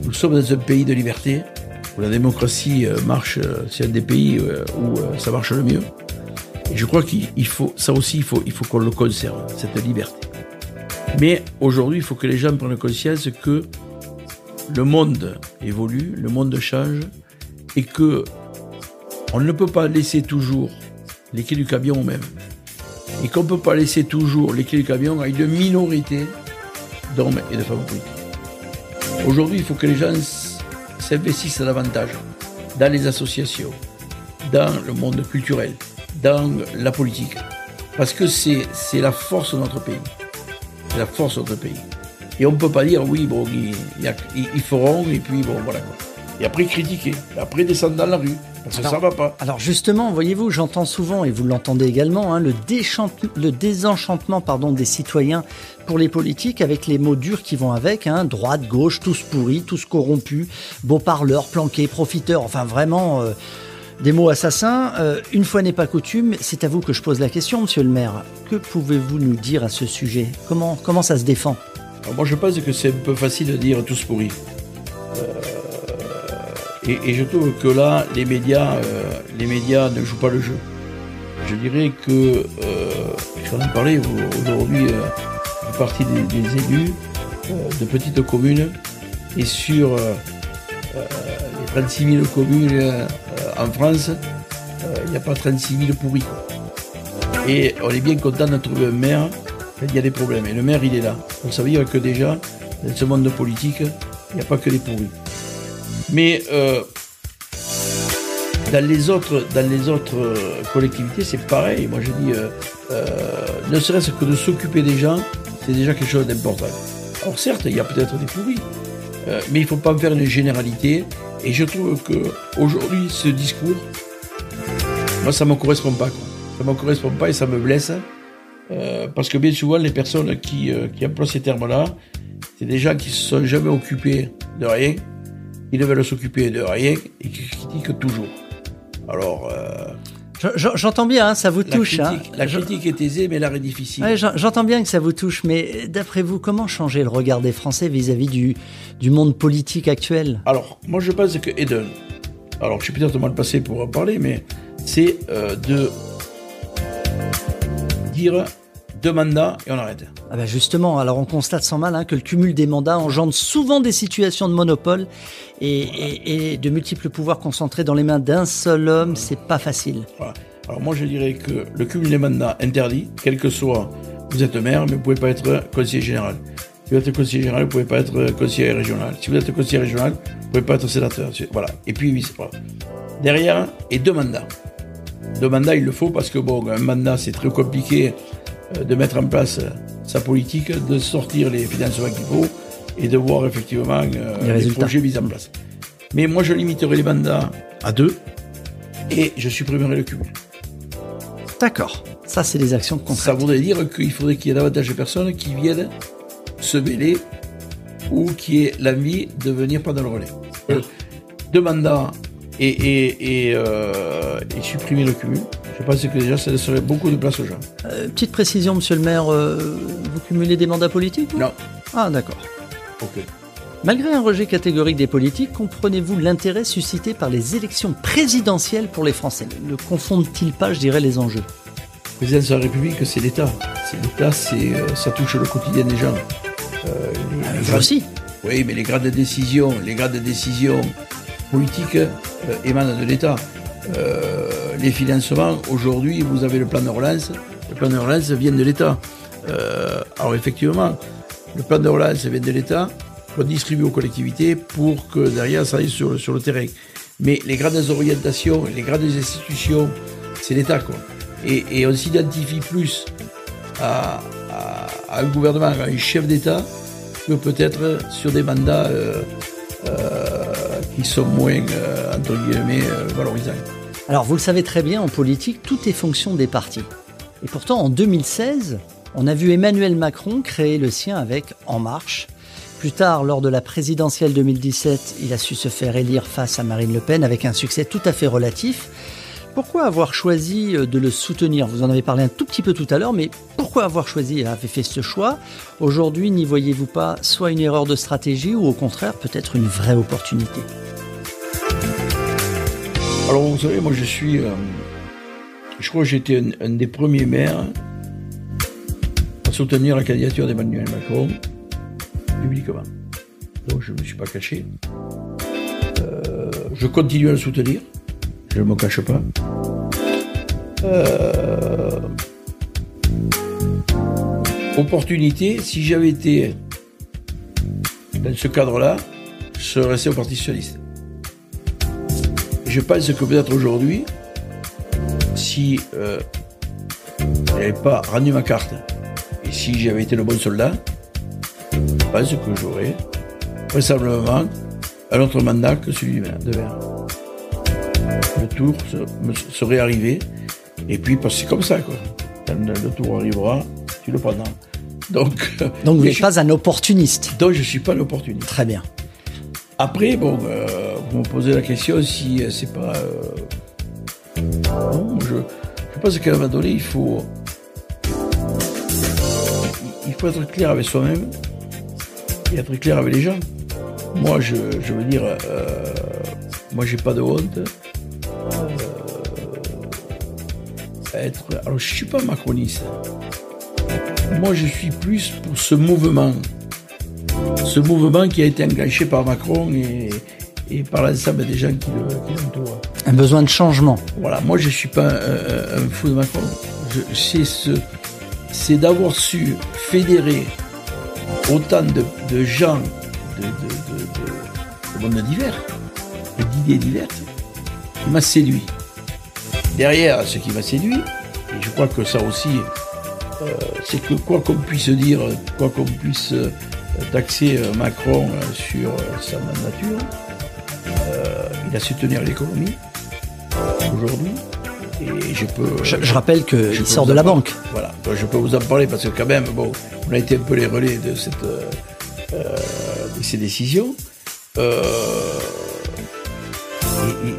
nous sommes dans un pays de liberté, où la démocratie marche, c'est un des pays où ça marche le mieux. Et je crois qu'il faut, ça aussi, il faut qu'on le conserve, cette liberté. Mais aujourd'hui, il faut que les gens prennent conscience que le monde évolue, le monde change, et que on ne peut pas laisser toujours les clés du camion aux mêmes. Et qu'on ne peut pas laisser toujours les clés du camion à une minorité d'hommes et de femmes politiques. Aujourd'hui, il faut que les gens s'investissent davantage dans les associations, dans le monde culturel, dans la politique. Parce que c'est la force de notre pays. C'est la force de notre pays. Et on ne peut pas dire, oui, ils feront, et puis voilà. Et après critiquer, et après descendre dans la rue, parce que ça ne va pas. Alors justement, voyez-vous, j'entends souvent, et vous l'entendez également, hein, le désenchantement des citoyens pour les politiques, avec les mots durs qui vont avec, hein, droite, gauche, tous pourris, tous corrompus, beaux parleurs, planqués, profiteurs, enfin vraiment des mots assassins. Une fois n'est pas coutume, c'est à vous que je pose la question, monsieur le maire. Que pouvez-vous nous dire à ce sujet ? Comment ça se défend ? Alors moi je pense que c'est un peu facile de dire tous pourris. Et je trouve que là, les médias ne jouent pas le jeu. Je dirais que, je vais en parler aujourd'hui du parti des élus de petites communes, et sur les 36 000 communes en France, il n'y a pas 36 000 pourris. Et on est bien content de trouver un maire quand il y a des problèmes. Et le maire, il est là. Donc ça veut dire que déjà, dans ce monde politique, il n'y a pas que des pourris. Mais dans les autres collectivités, c'est pareil. Moi, je dis, ne serait-ce que de s'occuper des gens, c'est déjà quelque chose d'important. Alors certes, il y a peut-être des pourris, mais il ne faut pas en faire une généralité. Et je trouve qu'aujourd'hui, ce discours, moi, ça ne me correspond pas. Ça ne me correspond pas et ça me blesse. Parce que bien souvent, les personnes qui emploient ces termes-là, c'est des gens qui ne se sont jamais occupés de rien. Ils ne veulent s'occuper de rien et qui critiquent toujours. Alors, J'entends bien, hein, ça vous touche. La critique est aisée, mais l'art est difficile. Ouais, j'entends bien que ça vous touche, mais d'après vous, comment changer le regard des Français vis-à-vis du monde politique actuel? Alors, moi je pense que Eden, alors je suis peut-être mal passé pour en parler, mais c'est de dire 2 mandats et on arrête. Ah bah justement, alors on constate sans mal que le cumul des mandats engendre souvent des situations de monopole et de multiples pouvoirs concentrés dans les mains d'un seul homme, c'est pas facile. Voilà. Alors moi je dirais que le cumul des mandats interdit, quel que soit, vous êtes maire, mais vous ne pouvez pas être conseiller général. Si vous êtes conseiller général, vous ne pouvez pas être conseiller régional. Si vous êtes conseiller régional, vous ne pouvez pas être sénateur. Voilà. Et puis oui, c'est pas. Derrière, et 2 mandats. 2 mandats, il le faut parce que bon, un mandat c'est très compliqué de mettre en place sa politique, de sortir les financements qu'il faut et de voir effectivement les projets mis en place. Mais moi je limiterai les mandats à 2 et je supprimerai le cumul. D'accord, ça c'est des actions concrètes. Ça voudrait dire qu'il faudrait qu'il y ait davantage de personnes qui viennent se mêler ou qui aient l'envie de venir prendre le relais. 2 mandats et supprimer le cumul. Je pense que déjà ça laisserait beaucoup de place aux gens. Petite précision, monsieur le maire, vous cumulez des mandats politiques ou? Non. Ah d'accord. Ok. Malgré un rejet catégorique des politiques, comprenez-vous l'intérêt suscité par les élections présidentielles pour les Français? Ne confondent-ils pas, je dirais, les enjeux? Le président de la République, c'est l'État. C'est l'État, ça touche le quotidien des gens. Aussi. Oui, mais les grades de décision politiques émanent de l'État. Les financements, aujourd'hui, vous avez le plan de relance. Le plan de relance vient de l'État. Alors effectivement, le plan de relance vient de l'État, qu'on distribue aux collectivités pour que derrière ça aille sur le terrain. Mais les grandes orientations, les grandes institutions, c'est l'État, quoi. Et on s'identifie plus à un gouvernement, à un chef d'État, que peut-être sur des mandats qui sont moins, entre guillemets, valorisants. Alors, vous le savez très bien, en politique, tout est fonction des partis. Et pourtant, en 2016, on a vu Emmanuel Macron créer le sien avec En Marche. Plus tard, lors de la présidentielle 2017, il a su se faire élire face à Marine Le Pen avec un succès tout à fait relatif. Pourquoi avoir choisi de le soutenir? Vous en avez parlé un tout petit peu tout à l'heure, mais pourquoi avoir choisi, avez fait ce choix? Aujourd'hui, n'y voyez-vous pas soit une erreur de stratégie ou au contraire peut-être une vraie opportunité? Alors vous savez, moi je crois que j'étais un des premiers maires à soutenir la candidature d'Emmanuel Macron publiquement. Donc je ne me suis pas caché. Je continue à le soutenir. Je ne me cache pas. Opportunité, si j'avais été dans ce cadre-là, je serais resté au Parti Socialiste. Je pense que peut-être aujourd'hui, si je n'avais pas rendu ma carte et si j'avais été le bon soldat, je pense que j'aurais vraisemblablement un autre mandat que celui de maire. Le tour serait arrivé, et puis parce que c'est comme ça, quoi. Quand le tour arrivera, tu le prendras. Donc vous n'êtes pas un opportuniste. Donc je ne suis pas un opportuniste. Très bien. Après, bon, vous me posez la question si c'est pas... Non, je pense qu'à un moment donné, il faut être clair avec soi-même et être clair avec les gens. Moi, je veux dire, moi, j'ai pas de honte. Alors, je suis pas macroniste. Moi, je suis plus pour ce mouvement qui a été enclenché par Macron et par l'ensemble des gens qui l'entourent. Un besoin de changement. Voilà, moi, je suis pas un fou de Macron. C'est d'avoir su fédérer autant de gens de mondes divers, d'idées diverses, qui m'a séduit. Derrière, ce qui m'a séduit, et je crois que ça aussi, c'est que quoi qu'on puisse dire, quoi qu'on puisse taxer Macron sur sa nature, il a su tenir l'économie aujourd'hui. Et je rappelle qu'il sort de la banque. Voilà, donc je peux vous en parler parce que quand même, bon, on a été un peu les relais de ces décisions.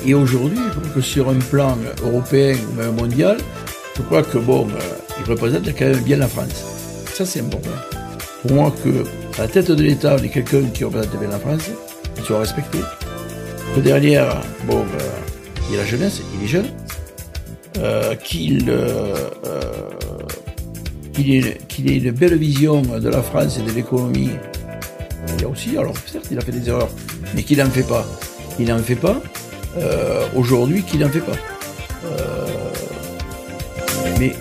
Et aujourd'hui, je crois que sur un plan européen ou même mondial, je crois que il représente quand même bien la France. Ça, c'est important. Pour moi, que à la tête de l'État, il y a quelqu'un qui représente bien la France, qu'il soit respecté. Que derrière, il y a la jeunesse, il est jeune, qu'il ait une belle vision de la France et de l'économie. Il y a aussi, alors certes, il a fait des erreurs, mais qu'il n'en fait pas. Il n'en fait pas. Aujourd'hui, qu'il n'en fait pas. Mais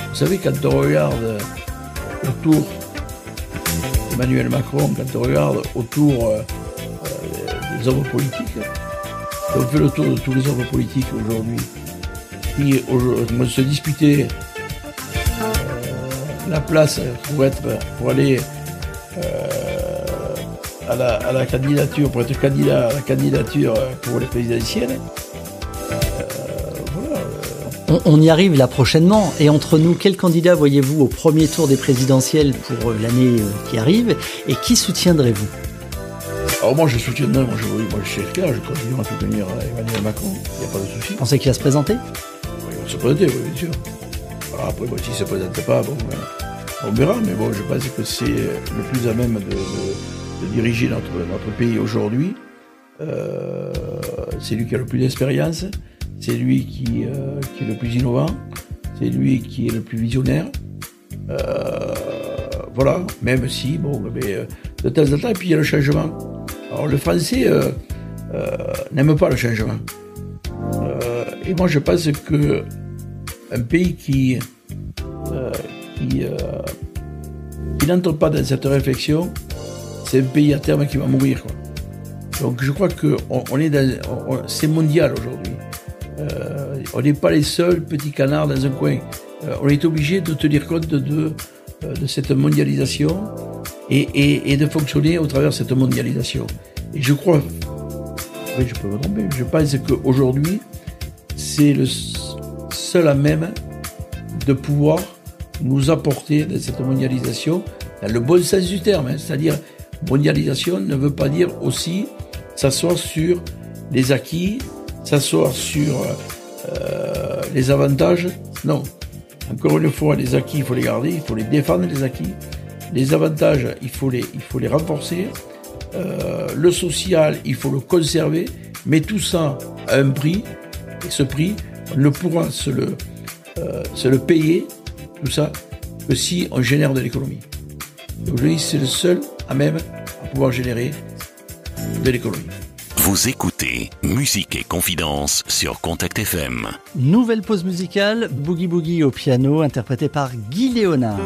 vous savez, quand on regarde autour d'Emmanuel Macron, quand on regarde autour des hommes politiques, on fait le tour de tous les hommes politiques aujourd'hui, qui se disputaient la place pour aller à la candidature, pour être candidat à la candidature pour les présidentielles. On y arrive là prochainement. Et entre nous, quel candidat voyez-vous au premier tour des présidentielles pour l'année qui arrive et qui soutiendrez-vous? Alors moi je soutiendrai, moi je suis clair, je continue à soutenir Emmanuel Macron, il n'y a pas de souci. Vous pensez qu'il va se présenter? Oui, il va se présenter, oui, bien sûr. Alors après, s'il ne se présente pas, on verra, mais je pense que c'est le plus à même de diriger notre pays aujourd'hui. C'est lui qui a le plus d'expérience, c'est lui qui est le plus innovant, c'est lui qui est le plus visionnaire. Voilà, même si, de temps en temps, et puis il y a le changement. Alors le Français n'aime pas le changement. Et moi je pense que un pays qui n'entre pas dans cette réflexion, c'est un pays à terme qui va mourir, quoi. Donc je crois que c'est mondial aujourd'hui. On n'est pas les seuls petits canards dans un coin. On est obligé de tenir compte de cette mondialisation et de fonctionner au travers de cette mondialisation. Et je crois, oui, je peux me tromper, je pense qu'aujourd'hui, c'est le seul à même de pouvoir nous apporter dans cette mondialisation, dans le bon sens du terme, c'est-à-dire mondialisation ne veut pas dire aussi s'asseoir sur les acquis, s'asseoir sur les avantages. Non. Encore une fois, les acquis, il faut les garder, il faut les défendre, les acquis. Les avantages, il faut les renforcer. Le social, il faut le conserver. Mais tout ça a un prix. Et ce prix, on ne pourra se le payer, tout ça, que si on génère de l'économie. Aujourd'hui, c'est le seul à même à pouvoir générer de l'économie. Vous écoutez Musique et Confidence sur Contact FM. Nouvelle pause musicale, Boogie Boogie au piano, interprété par Guy Léonard.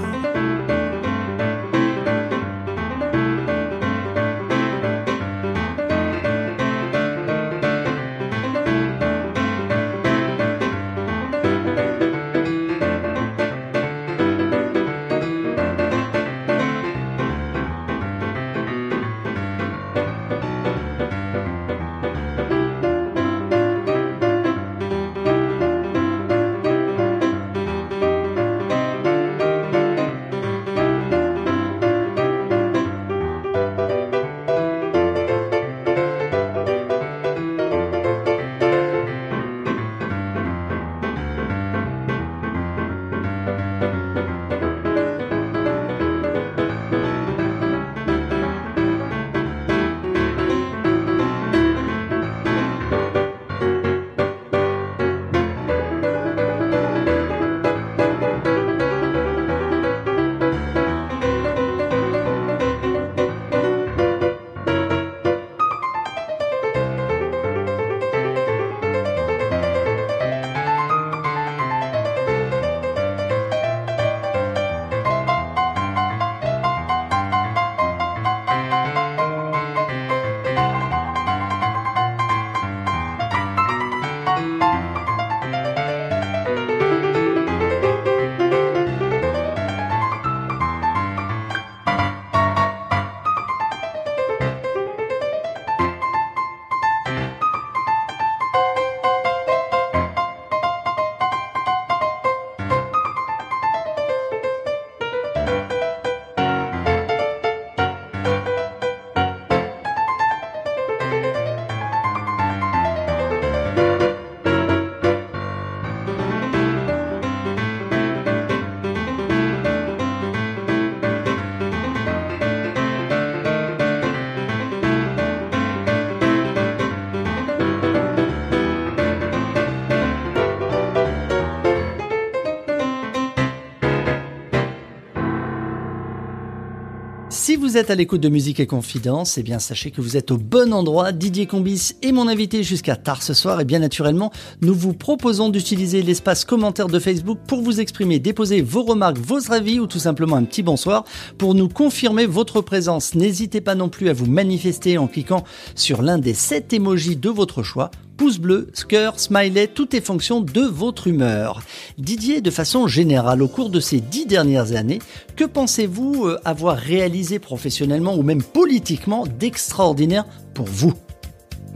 vous êtes à l'écoute de Musique et Confidence, eh bien sachez que vous êtes au bon endroit. Didier Combis est mon invité jusqu'à tard ce soir et bien naturellement, nous vous proposons d'utiliser l'espace commentaire de Facebook pour vous exprimer, déposer vos remarques, vos avis ou tout simplement un petit bonsoir pour nous confirmer votre présence. N'hésitez pas non plus à vous manifester en cliquant sur l'un des 7 emojis de votre choix. Pouce bleu, cœur, smiley, tout est fonction de votre humeur. Didier, de façon générale, au cours de ces 10 dernières années, que pensez-vous avoir réalisé professionnellement ou même politiquement d'extraordinaire pour vous ?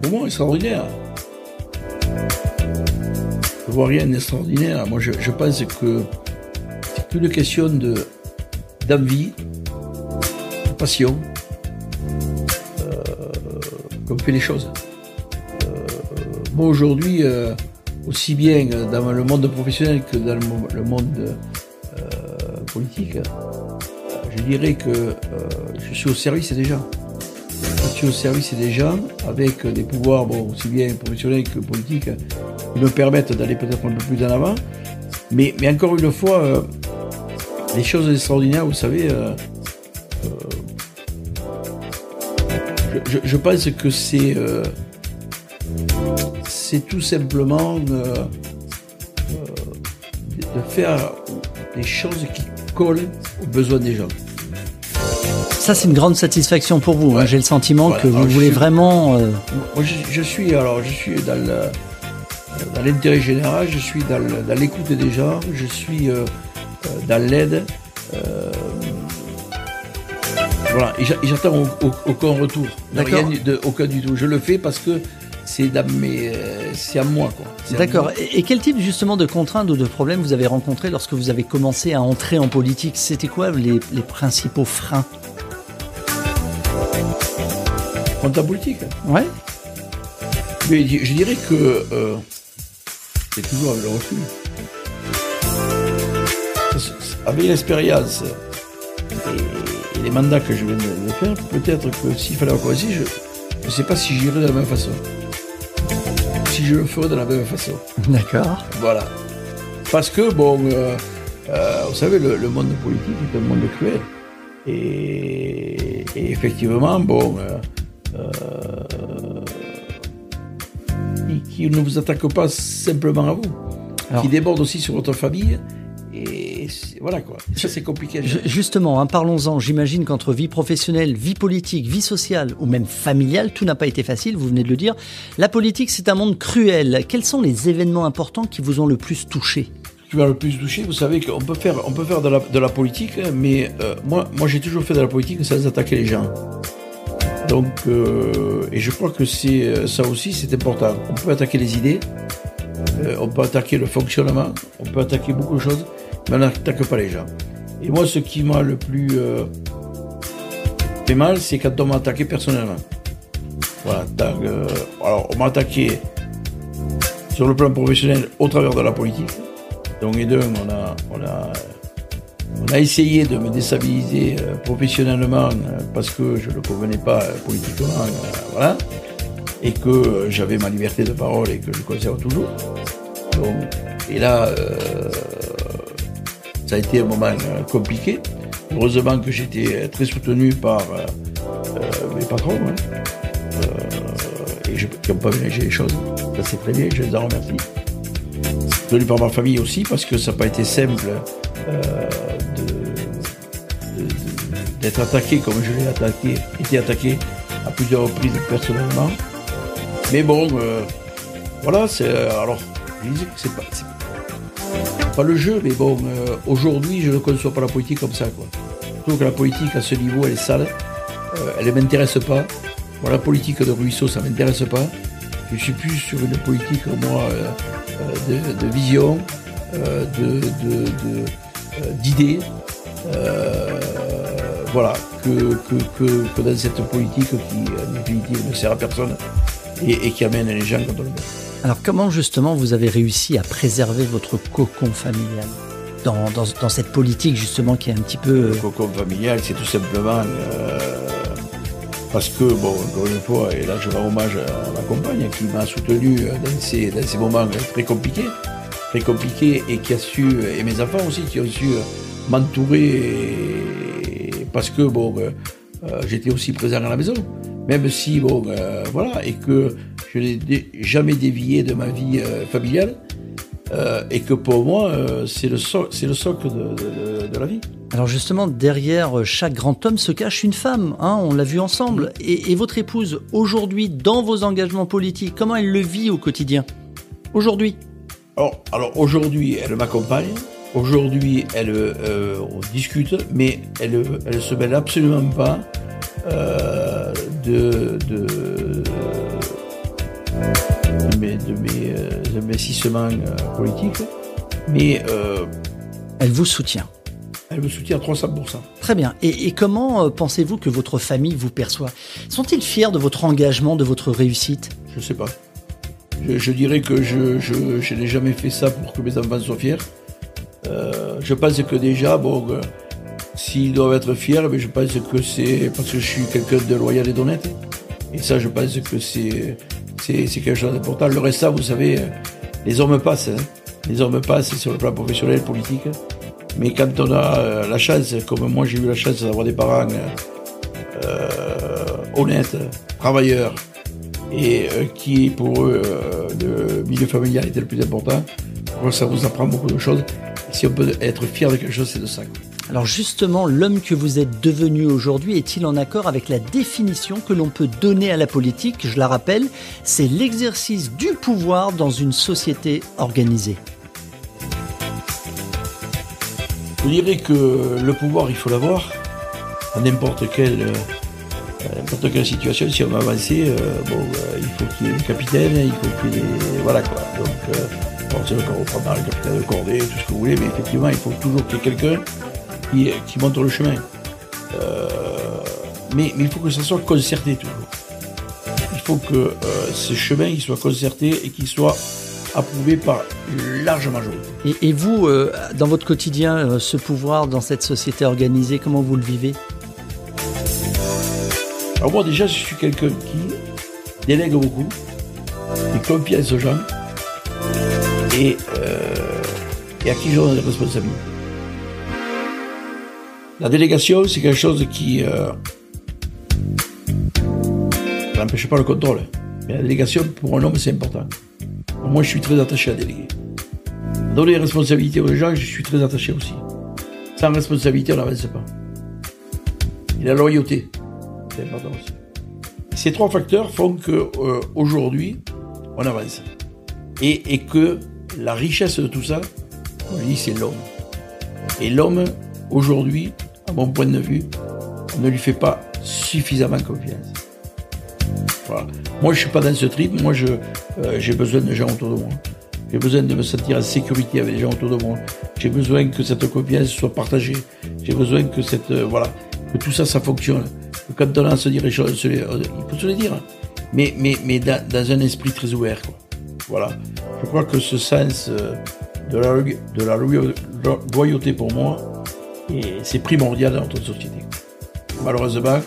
Pour moi, extraordinaire. Je vois rien d'extraordinaire. Moi, je pense que c'est qu'une question d'envie, de passion, qu'on fait les choses. Moi, aujourd'hui, aussi bien dans le monde professionnel que dans le monde politique, je dirais que je suis au service des gens. Je suis au service des gens avec des pouvoirs aussi bien professionnels que politiques qui me permettent d'aller peut-être un peu plus en avant. Mais encore une fois, les choses extraordinaires, vous savez, je pense que c'est tout simplement de faire des choses qui collent aux besoins des gens. Ça, c'est une grande satisfaction pour vous. Ouais. J'ai le sentiment voilà. que vous voulez vraiment... Moi, je suis dans l'intérêt général, je suis dans l'écoute des gens, je suis dans l'aide. Voilà, et j'attends aucun retour. D'accord. Aucun du tout. Je le fais parce que c'est à moi, quoi. D'accord. Et quel type justement de contraintes ou de problèmes vous avez rencontrés lorsque vous avez commencé à entrer en politique ? C'était quoi les principaux freins ? En ta politique ? Ouais. Mais je dirais que c'est toujours avec le recul. Avec l'expérience et les mandats que je viens de faire, peut-être que s'il fallait recommencer, je ne sais pas si j'irais de la même façon. Si je le ferais de la même façon. D'accord. Voilà. Parce que, vous savez, le monde politique est un monde cruel. Et effectivement, qui ne vous attaque pas simplement à vous, qui déborde aussi sur votre famille. Et voilà quoi. Ça, c'est compliqué. Justement, parlons-en. J'imagine qu'entre vie professionnelle, vie politique, vie sociale ou même familiale, tout n'a pas été facile, vous venez de le dire. La politique, c'est un monde cruel. Quels sont les événements importants qui vous ont le plus touché ? Qui m'a le plus touché, vous savez qu'on peut faire de la politique, mais moi j'ai toujours fait de la politique sans attaquer les gens. Donc, et je crois que ça aussi c'est important. On peut attaquer les idées, on peut attaquer le fonctionnement, on peut attaquer beaucoup de choses, mais on n'attaque pas les gens. Et moi, ce qui m'a le plus fait mal, c'est quand on m'a attaqué personnellement. Voilà. Alors, on m'a attaqué sur le plan professionnel au travers de la politique. Donc, on a essayé de me déstabiliser professionnellement parce que je ne convenais pas politiquement, voilà, et que j'avais ma liberté de parole et que je conserve toujours. Donc, et là, ça a été un moment compliqué. Heureusement que j'étais très soutenu par mes patrons, et qui n'ont pas ménagé les choses. Ça c'est très bien, je les en remercie. Soutenu par ma famille aussi, parce que ça n'a pas été simple d'être attaqué comme je l'ai été attaqué à plusieurs reprises personnellement. Mais bon, voilà, alors, je disais que c'est pas le jeu, mais bon, aujourd'hui, je ne conçois pas la politique comme ça, quoi. Je trouve que la politique, à ce niveau, elle est sale, elle ne m'intéresse pas. Moi, la politique de ruisseau, ça ne m'intéresse pas. Je suis plus sur une politique, moi, de vision, d'idées, voilà, que dans cette politique qui, en définitive, ne sert à personne et qui amène les gens contre le monde. Alors comment justement vous avez réussi à préserver votre cocon familial dans cette politique justement qui est un petit peu... Le cocon familial, c'est tout simplement parce que, bon, encore une fois, et là je rends hommage à ma compagne qui m'a soutenu dans ces moments très compliqués et qui a su, et mes enfants aussi qui ont su m'entourer parce que, bon, j'étais aussi présent à la maison. Même si, voilà, et que je n'ai jamais dévié de ma vie familiale, et que pour moi, c'est le socle de la vie. Alors justement, derrière chaque grand homme se cache une femme, hein, on l'a vu ensemble. Et votre épouse, aujourd'hui, dans vos engagements politiques, comment elle le vit au quotidien ? Aujourd'hui ? Alors aujourd'hui, elle m'accompagne. Aujourd'hui, on discute, mais elle se mêle absolument pas de mes investissements politiques. Mais elle vous soutient. Elle me soutient à 300%. Très bien. Et comment pensez-vous que votre famille vous perçoit ? Sont-ils fiers de votre engagement, de votre réussite ? Je ne sais pas. Je dirais que je n'ai jamais fait ça pour que mes enfants soient fiers. Je pense que déjà, s'ils doivent être fiers, mais je pense que c'est parce que je suis quelqu'un de loyal et d'honnête. Et ça, je pense que c'est quelque chose d'important. Le reste, vous savez, les hommes passent. Hein. Les hommes passent sur le plan professionnel, politique. Mais quand on a la chance, comme moi j'ai eu la chance d'avoir des parents honnêtes, travailleurs, et qui pour eux, le milieu familial était le plus important, ça vous apprend beaucoup de choses. Et si on peut être fier de quelque chose, c'est de ça. Alors justement, l'homme que vous êtes devenu aujourd'hui est-il en accord avec la définition que l'on peut donner à la politique ? Je la rappelle, c'est l'exercice du pouvoir dans une société organisée. Je dirais que le pouvoir, il faut l'avoir à n'importe quelle situation. Si on veut avancer, il faut qu'il y ait le capitaine, il faut qu'il y ait voilà quoi. Donc, c'est le commandant, le capitaine de cordée, tout ce que vous voulez, mais effectivement, il faut toujours qu'il y ait quelqu'un qui montre le chemin. Mais il faut que ça soit concerté toujours. Il faut que ce chemin il soit concerté et qu'il soit approuvé par une large majorité. Et vous, dans votre quotidien, ce pouvoir dans cette société organisée, comment vous le vivez ? Alors moi déjà, je suis quelqu'un qui délègue beaucoup, qui confiance aux gens et à qui je donne des responsabilités. La délégation, c'est quelque chose qui n'empêche pas le contrôle. Mais la délégation, pour un homme, c'est important. Moi, je suis très attaché à déléguer. Donner les responsabilités aux gens, je suis très attaché aussi. Sans responsabilité, on n'avance pas. Et la loyauté, c'est important aussi. Ces trois facteurs font qu'aujourd'hui, on avance. Et que la richesse de tout ça, on dit, c'est l'homme. Et l'homme, aujourd'hui, à mon point de vue, on ne lui fait pas suffisamment confiance. Voilà. Moi, je ne suis pas dans ce trip. Moi, j'ai besoin de gens autour de moi. J'ai besoin de me sentir en sécurité avec les gens autour de moi. J'ai besoin que cette confiance soit partagée. J'ai besoin que que tout ça, ça fonctionne. Que quand on a à se dire les choses, il faut se les dire. Mais dans un esprit très ouvert, quoi. Voilà. Je crois que ce sens de la loyauté pour moi, c'est primordial dans notre société. Malheureusement,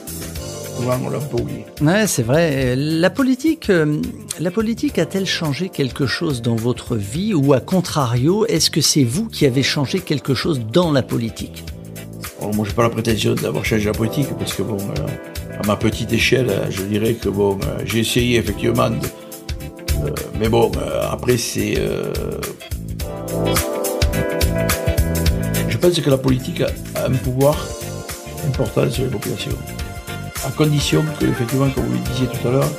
souvent on l'a un peu oublié. Ouais, c'est vrai. La politique a-t-elle changé quelque chose dans votre vie ou à contrario, est-ce que c'est vous qui avez changé quelque chose dans la politique ? Alors, moi, j'ai pas la prétention d'avoir changé la politique parce que à ma petite échelle, je dirais que j'ai essayé effectivement mais après c'est je pense que la politique a un pouvoir important sur les populations. À condition que, effectivement, comme vous le disiez tout à l'heure,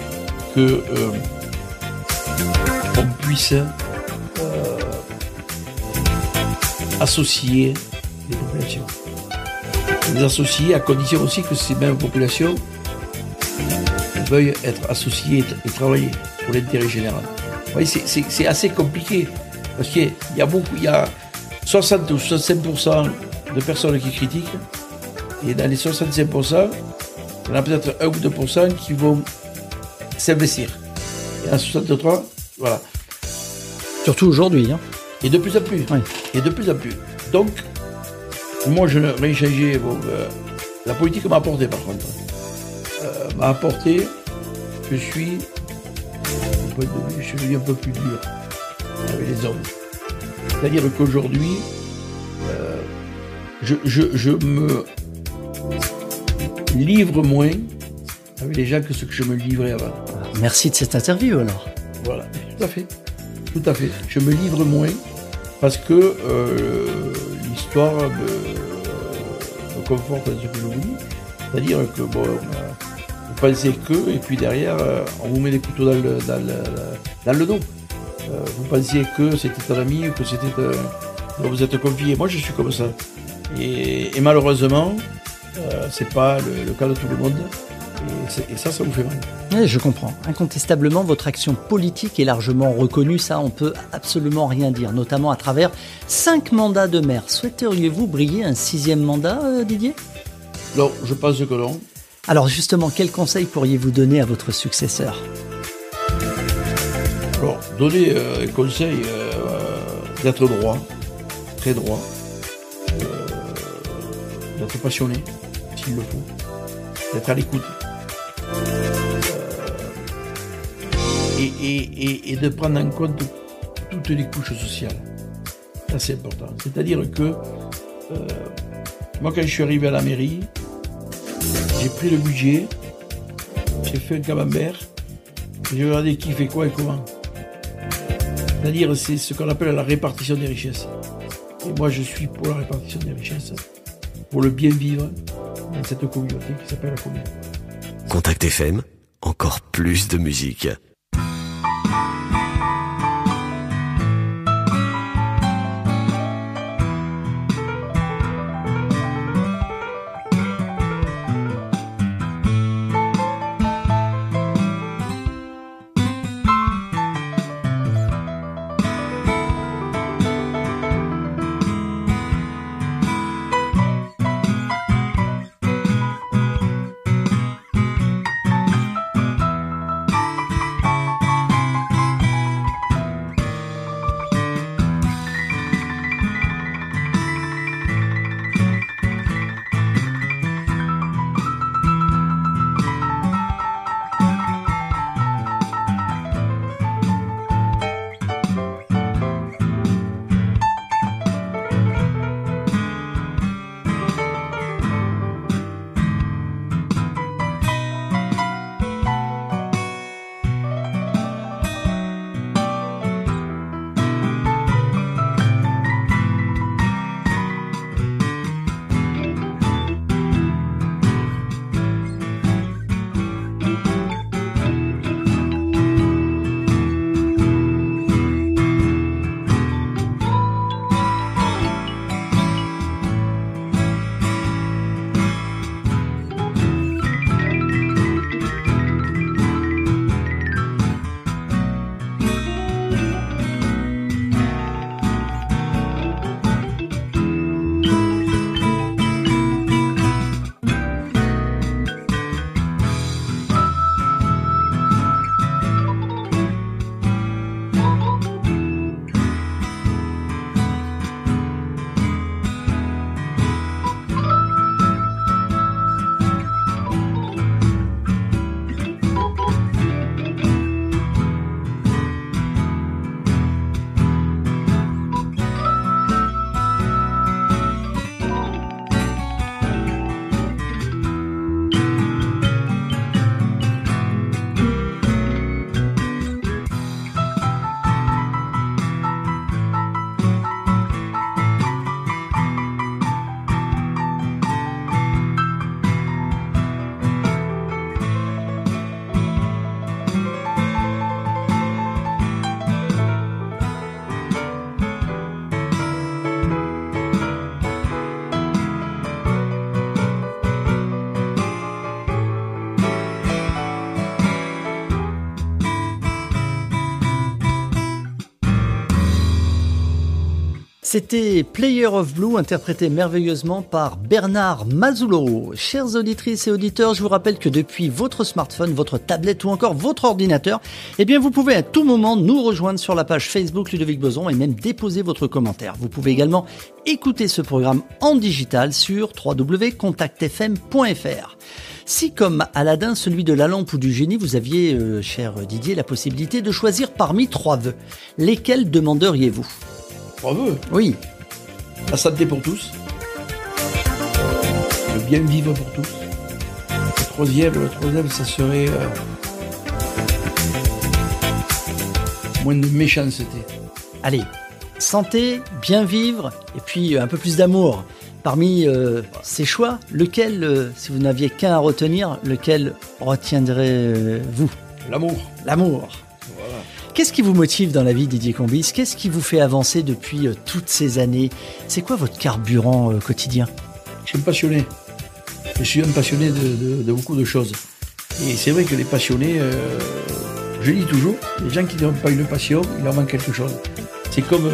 on puisse associer les populations. Les associer à condition aussi que ces mêmes populations veuillent être associées et travailler pour l'intérêt général. Vous voyez, c'est assez compliqué parce qu'il y a 60 ou 65% de personnes qui critiquent et dans les 65%, il y en a peut-être 1 ou 2% qui vont s'investir. Et en 63, voilà. Surtout aujourd'hui. Hein. Et de plus en plus. Oui. Et de plus en plus. Donc, moi, je n'aurais changé. La politique m'a apporté, par contre. M'a apporté, je suis devenu un peu plus dur avec les hommes. C'est-à-dire qu'aujourd'hui, livre moins avec les gens que ce que je me livrais avant. Merci de cette interview alors. Voilà, tout à fait. Tout à fait. Je me livre moins parce que l'histoire me conforte dans ce que je vous dis. C'est-à-dire que bon, vous pensez que, et puis derrière, on vous met des couteaux dans le dos. Vous pensiez que c'était un ami, que c'était... vous êtes confié. Moi, je suis comme ça. Et malheureusement, c'est pas le cas de tout le monde. Et ça vous fait mal. Oui, je comprends. Incontestablement, votre action politique est largement reconnue. Ça, on peut absolument rien dire, notamment à travers 5 mandats de maire. Souhaiteriez-vous briller un 6e mandat, Didier ? Non, je pense que non. Alors justement, quel conseil pourriez-vous donner à votre successeur ? Alors, donner un conseil d'être droit, très droit, d'être passionné, s'il le faut, d'être à l'écoute. Et de prendre en compte toutes les couches sociales. Ça, c'est important. C'est-à-dire que moi, quand je suis arrivé à la mairie, j'ai pris le budget, j'ai fait un camembert, j'ai regardé qui fait quoi et comment. C'est-à-dire, c'est ce qu'on appelle la répartition des richesses. Et moi, je suis pour la répartition des richesses, pour le bien vivre dans cette communauté qui s'appelle la commune. Contact FM, encore plus de musique. C'était Player of Blue, interprété merveilleusement par Bernard Mazzullo. Chères auditrices et auditeurs, je vous rappelle que depuis votre smartphone, votre tablette ou encore votre ordinateur, eh bien vous pouvez à tout moment nous rejoindre sur la page Facebook Ludovic Bezron et même déposer votre commentaire. Vous pouvez également écouter ce programme en digital sur www.contactfm.fr. Si, comme Aladdin, celui de la lampe ou du génie, vous aviez, cher Didier, la possibilité de choisir parmi 3 vœux, lesquels demanderiez-vous ? 3 vœux. Oui. La santé pour tous, le bien vivre pour tous, troisième, ça serait moins de méchanceté. Allez, santé, bien vivre, et puis un peu plus d'amour. Parmi ces choix, lequel, si vous n'aviez qu'un à retenir, lequel retiendrez-vous ? L'amour. L'amour. Voilà. Qu'est-ce qui vous motive dans la vie, Didier Combis ? Qu'est-ce qui vous fait avancer depuis toutes ces années ? C'est quoi votre carburant quotidien ? Je suis un passionné. Je suis un passionné de beaucoup de choses. Et c'est vrai que les passionnés, je dis toujours, les gens qui n'ont pas une passion, il leur manque quelque chose. C'est comme,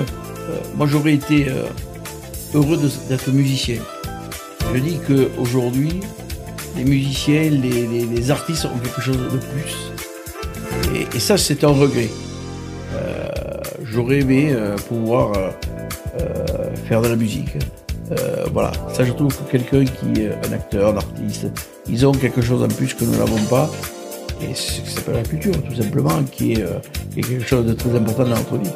moi j'aurais été heureux d'être musicien. Je dis qu'aujourd'hui, les musiciens, les artistes ont quelque chose de plus. Et ça, c'est un regret. J'aurais aimé pouvoir faire de la musique. Voilà, ça je trouve que quelqu'un qui est un acteur, un artiste, ils ont quelque chose en plus que nous n'avons pas. Et c'est ce qui s'appelle la culture, tout simplement, qui est quelque chose de très important dans notre vie.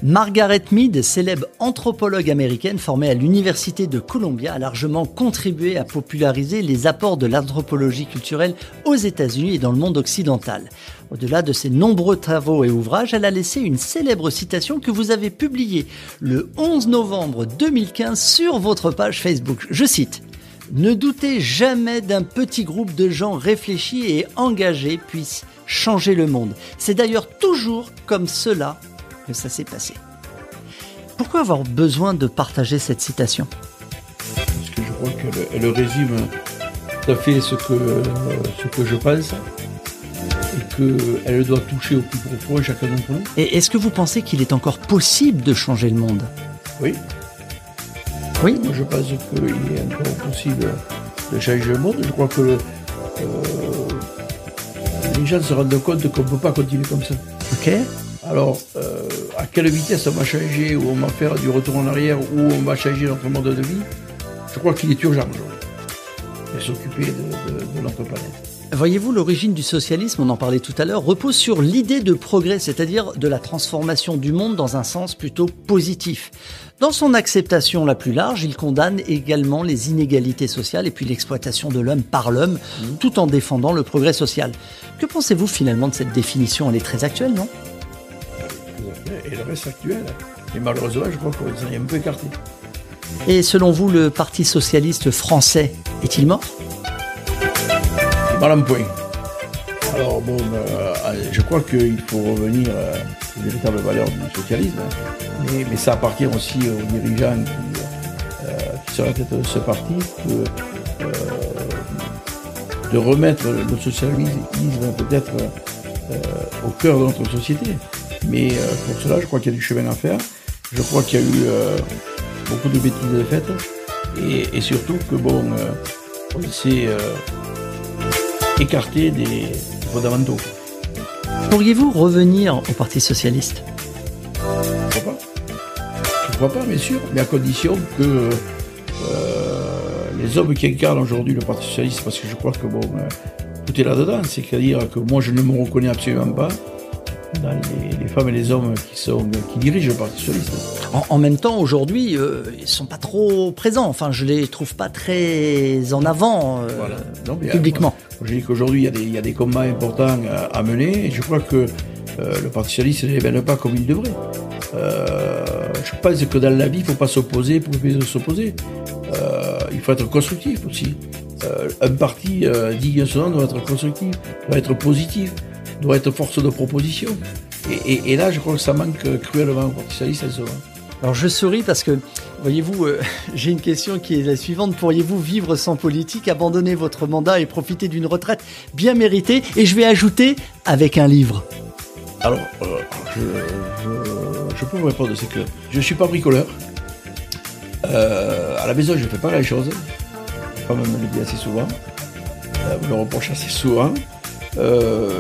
Margaret Mead, célèbre anthropologue américaine formée à l'Université de Columbia, a largement contribué à populariser les apports de l'anthropologie culturelle aux États-Unis et dans le monde occidental. Au-delà de ses nombreux travaux et ouvrages, elle a laissé une célèbre citation que vous avez publiée le 11 novembre 2015 sur votre page Facebook. Je cite : « Ne doutez jamais d'un petit groupe de gens réfléchis et engagés puisse changer le monde. C'est d'ailleurs toujours comme cela que ça s'est passé. » Pourquoi avoir besoin de partager cette citation ? Parce que je crois qu'elle résume tout à fait ce que je pense et qu'elle doit toucher au plus profond chacun d'entre nous. Et est-ce que vous pensez qu'il est encore possible de changer le monde ? Oui. Oui. Moi, je pense qu'il est encore possible de changer le monde. Je crois que les gens se rendent compte qu'on ne peut pas continuer comme ça. Ok. Alors, à quelle vitesse on va changer, ou on va faire du retour en arrière, ou on va changer notre mode de vie, je crois qu'il est urgent aujourd'hui de s'occuper de notre planète. Voyez-vous, l'origine du socialisme, on en parlait tout à l'heure, repose sur l'idée de progrès, c'est-à-dire de la transformation du monde dans un sens plutôt positif. Dans son acceptation la plus large, il condamne également les inégalités sociales et puis l'exploitation de l'homme par l'homme, tout en défendant le progrès social. Que pensez-vous finalement de cette définition ? Elle est très actuelle, non ? Et le reste actuel. Et malheureusement, je crois qu'on s'en est un peu écarté. Et selon vous, le Parti socialiste français est-il mort ? Mal en point. Alors bon, je crois qu'il faut revenir aux véritables valeurs du socialisme, mais ça appartient aussi aux dirigeants qui sont à la tête de ce parti de remettre le socialisme peut-être au cœur de notre société. Mais pour cela, je crois qu'il y a du chemin à faire. Je crois qu'il y a eu beaucoup de bêtises faites. Et surtout que, on s'est écarté des fondamentaux. Pourriez-vous revenir au Parti socialiste ? Je ne crois pas, bien sûr, mais à condition que les hommes qui incarnent aujourd'hui le Parti socialiste, parce que je crois que, tout est là-dedans, c'est-à-dire que moi, je ne me reconnais absolument pas dans les femmes et les hommes qui dirigent le Parti socialiste. En même temps, aujourd'hui, ils ne sont pas trop présents. Enfin, je ne les trouve pas très en avant voilà. Non, publiquement. Moi, je dis qu'aujourd'hui, il y a des combats importants à mener, et je crois que le Parti socialiste ne l'évène pas comme il devrait. Je pense que dans la vie, il ne faut pas s'opposer pour le plaisir de s'opposer. Il faut être constructif aussi. Un parti digne de son nom doit être constructif, doit être positif, doit être force de proposition. Et là, je crois que ça manque cruellement au Parti socialiste en ce moment. Alors je souris parce que, voyez-vous, j'ai une question qui est la suivante. Pourriez-vous vivre sans politique, abandonner votre mandat et profiter d'une retraite bien méritée ? Et je vais ajouter avec un livre. Alors, je peux vous répondre, c'est que je ne suis pas bricoleur. À la maison, je ne fais pas la chose. Ma femme me le dit assez souvent. Me le reproche assez souvent.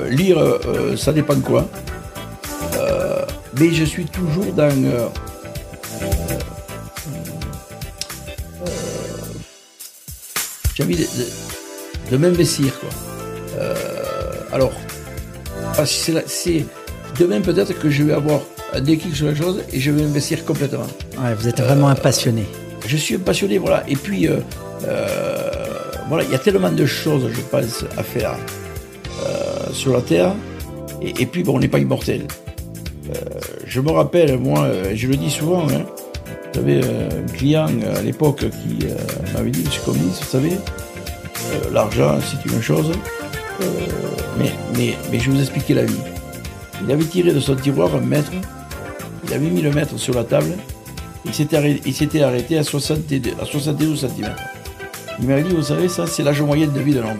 Lire, ça dépend de quoi. Mais je suis toujours dans... j'ai envie de m'investir, quoi. Alors, c'est demain peut-être que je vais avoir un déclic sur la chose et je vais m'investir complètement. Ouais, vous êtes vraiment un passionné. Je suis un passionné, voilà. Et puis, voilà, il y a tellement de choses, je pense, à faire sur la Terre. Et puis, bon, on n'est pas immortel. Je me rappelle, moi, je le dis souvent, hein, j'avais un client à l'époque qui m'avait dit, monsieur Combis, vous savez, l'argent, c'est une chose, mais je vais vous expliquer la vie. Il avait tiré de son tiroir un mètre, il avait mis le mètre sur la table, il s'était arrêté à 72 cm. Il m'avait dit, vous savez, ça, c'est l'âge moyen de vie de l'homme,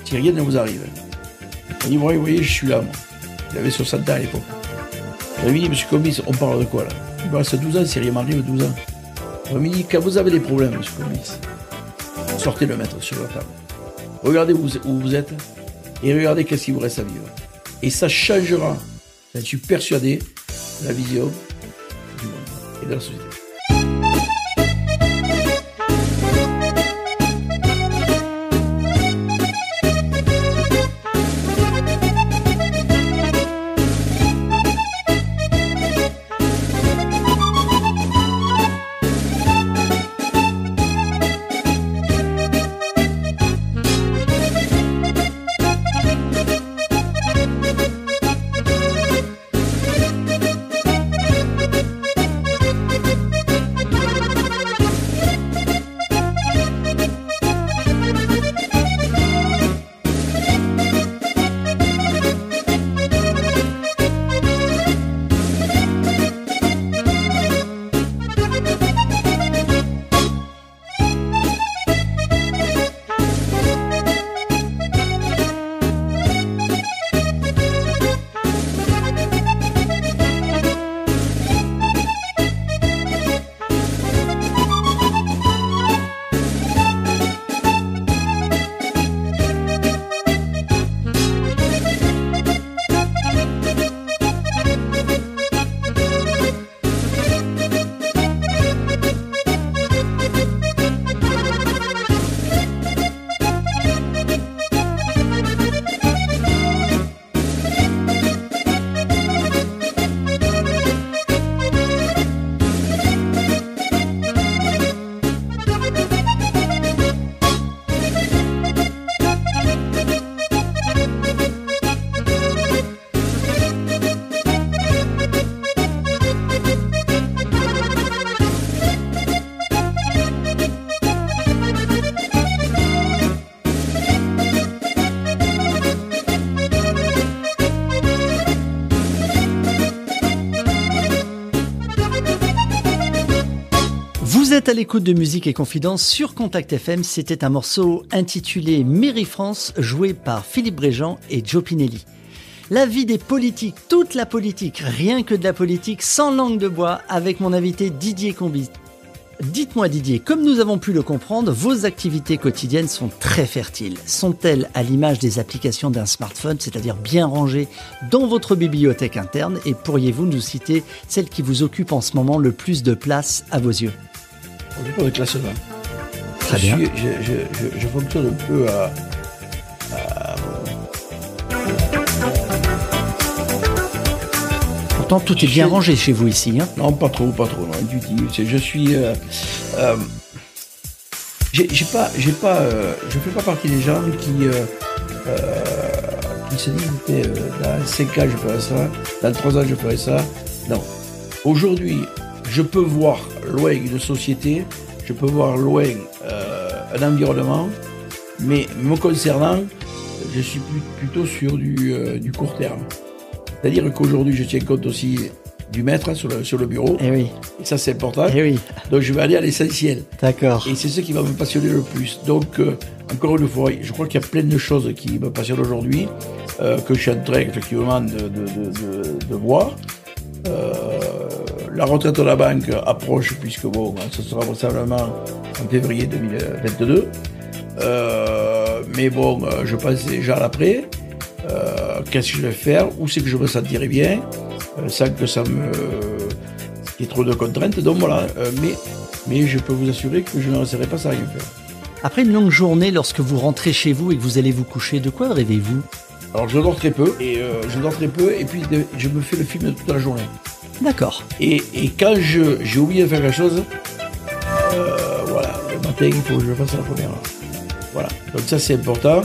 si rien ne vous arrive. Il dit, vous voyez, je suis là, moi. Il avait 60 ans à l'époque. Il m'a dit, monsieur Combis, on parle de quoi là? Il me reste 12 ans, c'est rien m'arrive, 12 ans. Il m'a dit, quand vous avez des problèmes, monsieur Combis, sortez le mètre sur la table. Regardez où vous êtes et regardez qu'est-ce qu'il vous reste à vivre. Et ça changera, j'en suis persuadé, la vision du monde et de la société. Vous êtes à l'écoute de Musique et Confidence sur Contact FM. C'était un morceau intitulé Mairie France, joué par Philippe Bréjean et Joe Pinelli. La vie des politiques, toute la politique, rien que de la politique, sans langue de bois, avec mon invité Didier Combis. Dites-moi Didier, comme nous avons pu le comprendre, vos activités quotidiennes sont très fertiles. Sont-elles à l'image des applications d'un smartphone, c'est-à-dire bien rangées dans votre bibliothèque interne? Et pourriez-vous nous citer celle qui vous occupe en ce moment le plus de place à vos yeux? On n'est pas de classement. Très bien. Je fonctionne un peu à Pourtant, tout est bien rangé chez vous ici. Hein? Non, pas trop, non, intuitif. Je suis... je fais pas partie des gens qui se disent dans 5 ans je ferai ça, dans 3 ans je ferai ça. Non. Aujourd'hui, je peux voir loin une société, je peux voir loin un environnement, mais me concernant, je suis plutôt sur du court terme. C'est-à-dire qu'aujourd'hui, je tiens compte aussi du maître sur le bureau. Eh oui. Et ça, c'est important. Eh oui. Donc, je vais aller à l'essentiel. D'accord. Et c'est ce qui va me passionner le plus. Donc, encore une fois, je crois qu'il y a plein de choses qui me passionnent aujourd'hui, que je suis en train, effectivement, de voir. La retraite de la banque approche, puisque bon, ce sera vraisemblablement en février 2022. Mais bon, je pense déjà à l'après. Qu'est-ce que je vais faire, où c'est que je me sentirai bien, sans que ça me qu'il y ait trop de contraintes. Donc voilà, mais je peux vous assurer que je ne resterai pas sans rien faire. Après une longue journée, lorsque vous rentrez chez vous et que vous allez vous coucher, de quoi rêvez-vous? Alors je dors très peu, et puis je me fais le film de toute la journée. D'accord. Et quand j'ai oublié de faire quelque chose, voilà, le matin, il faut que je le fasse à la première heure. Voilà. Donc ça, c'est important.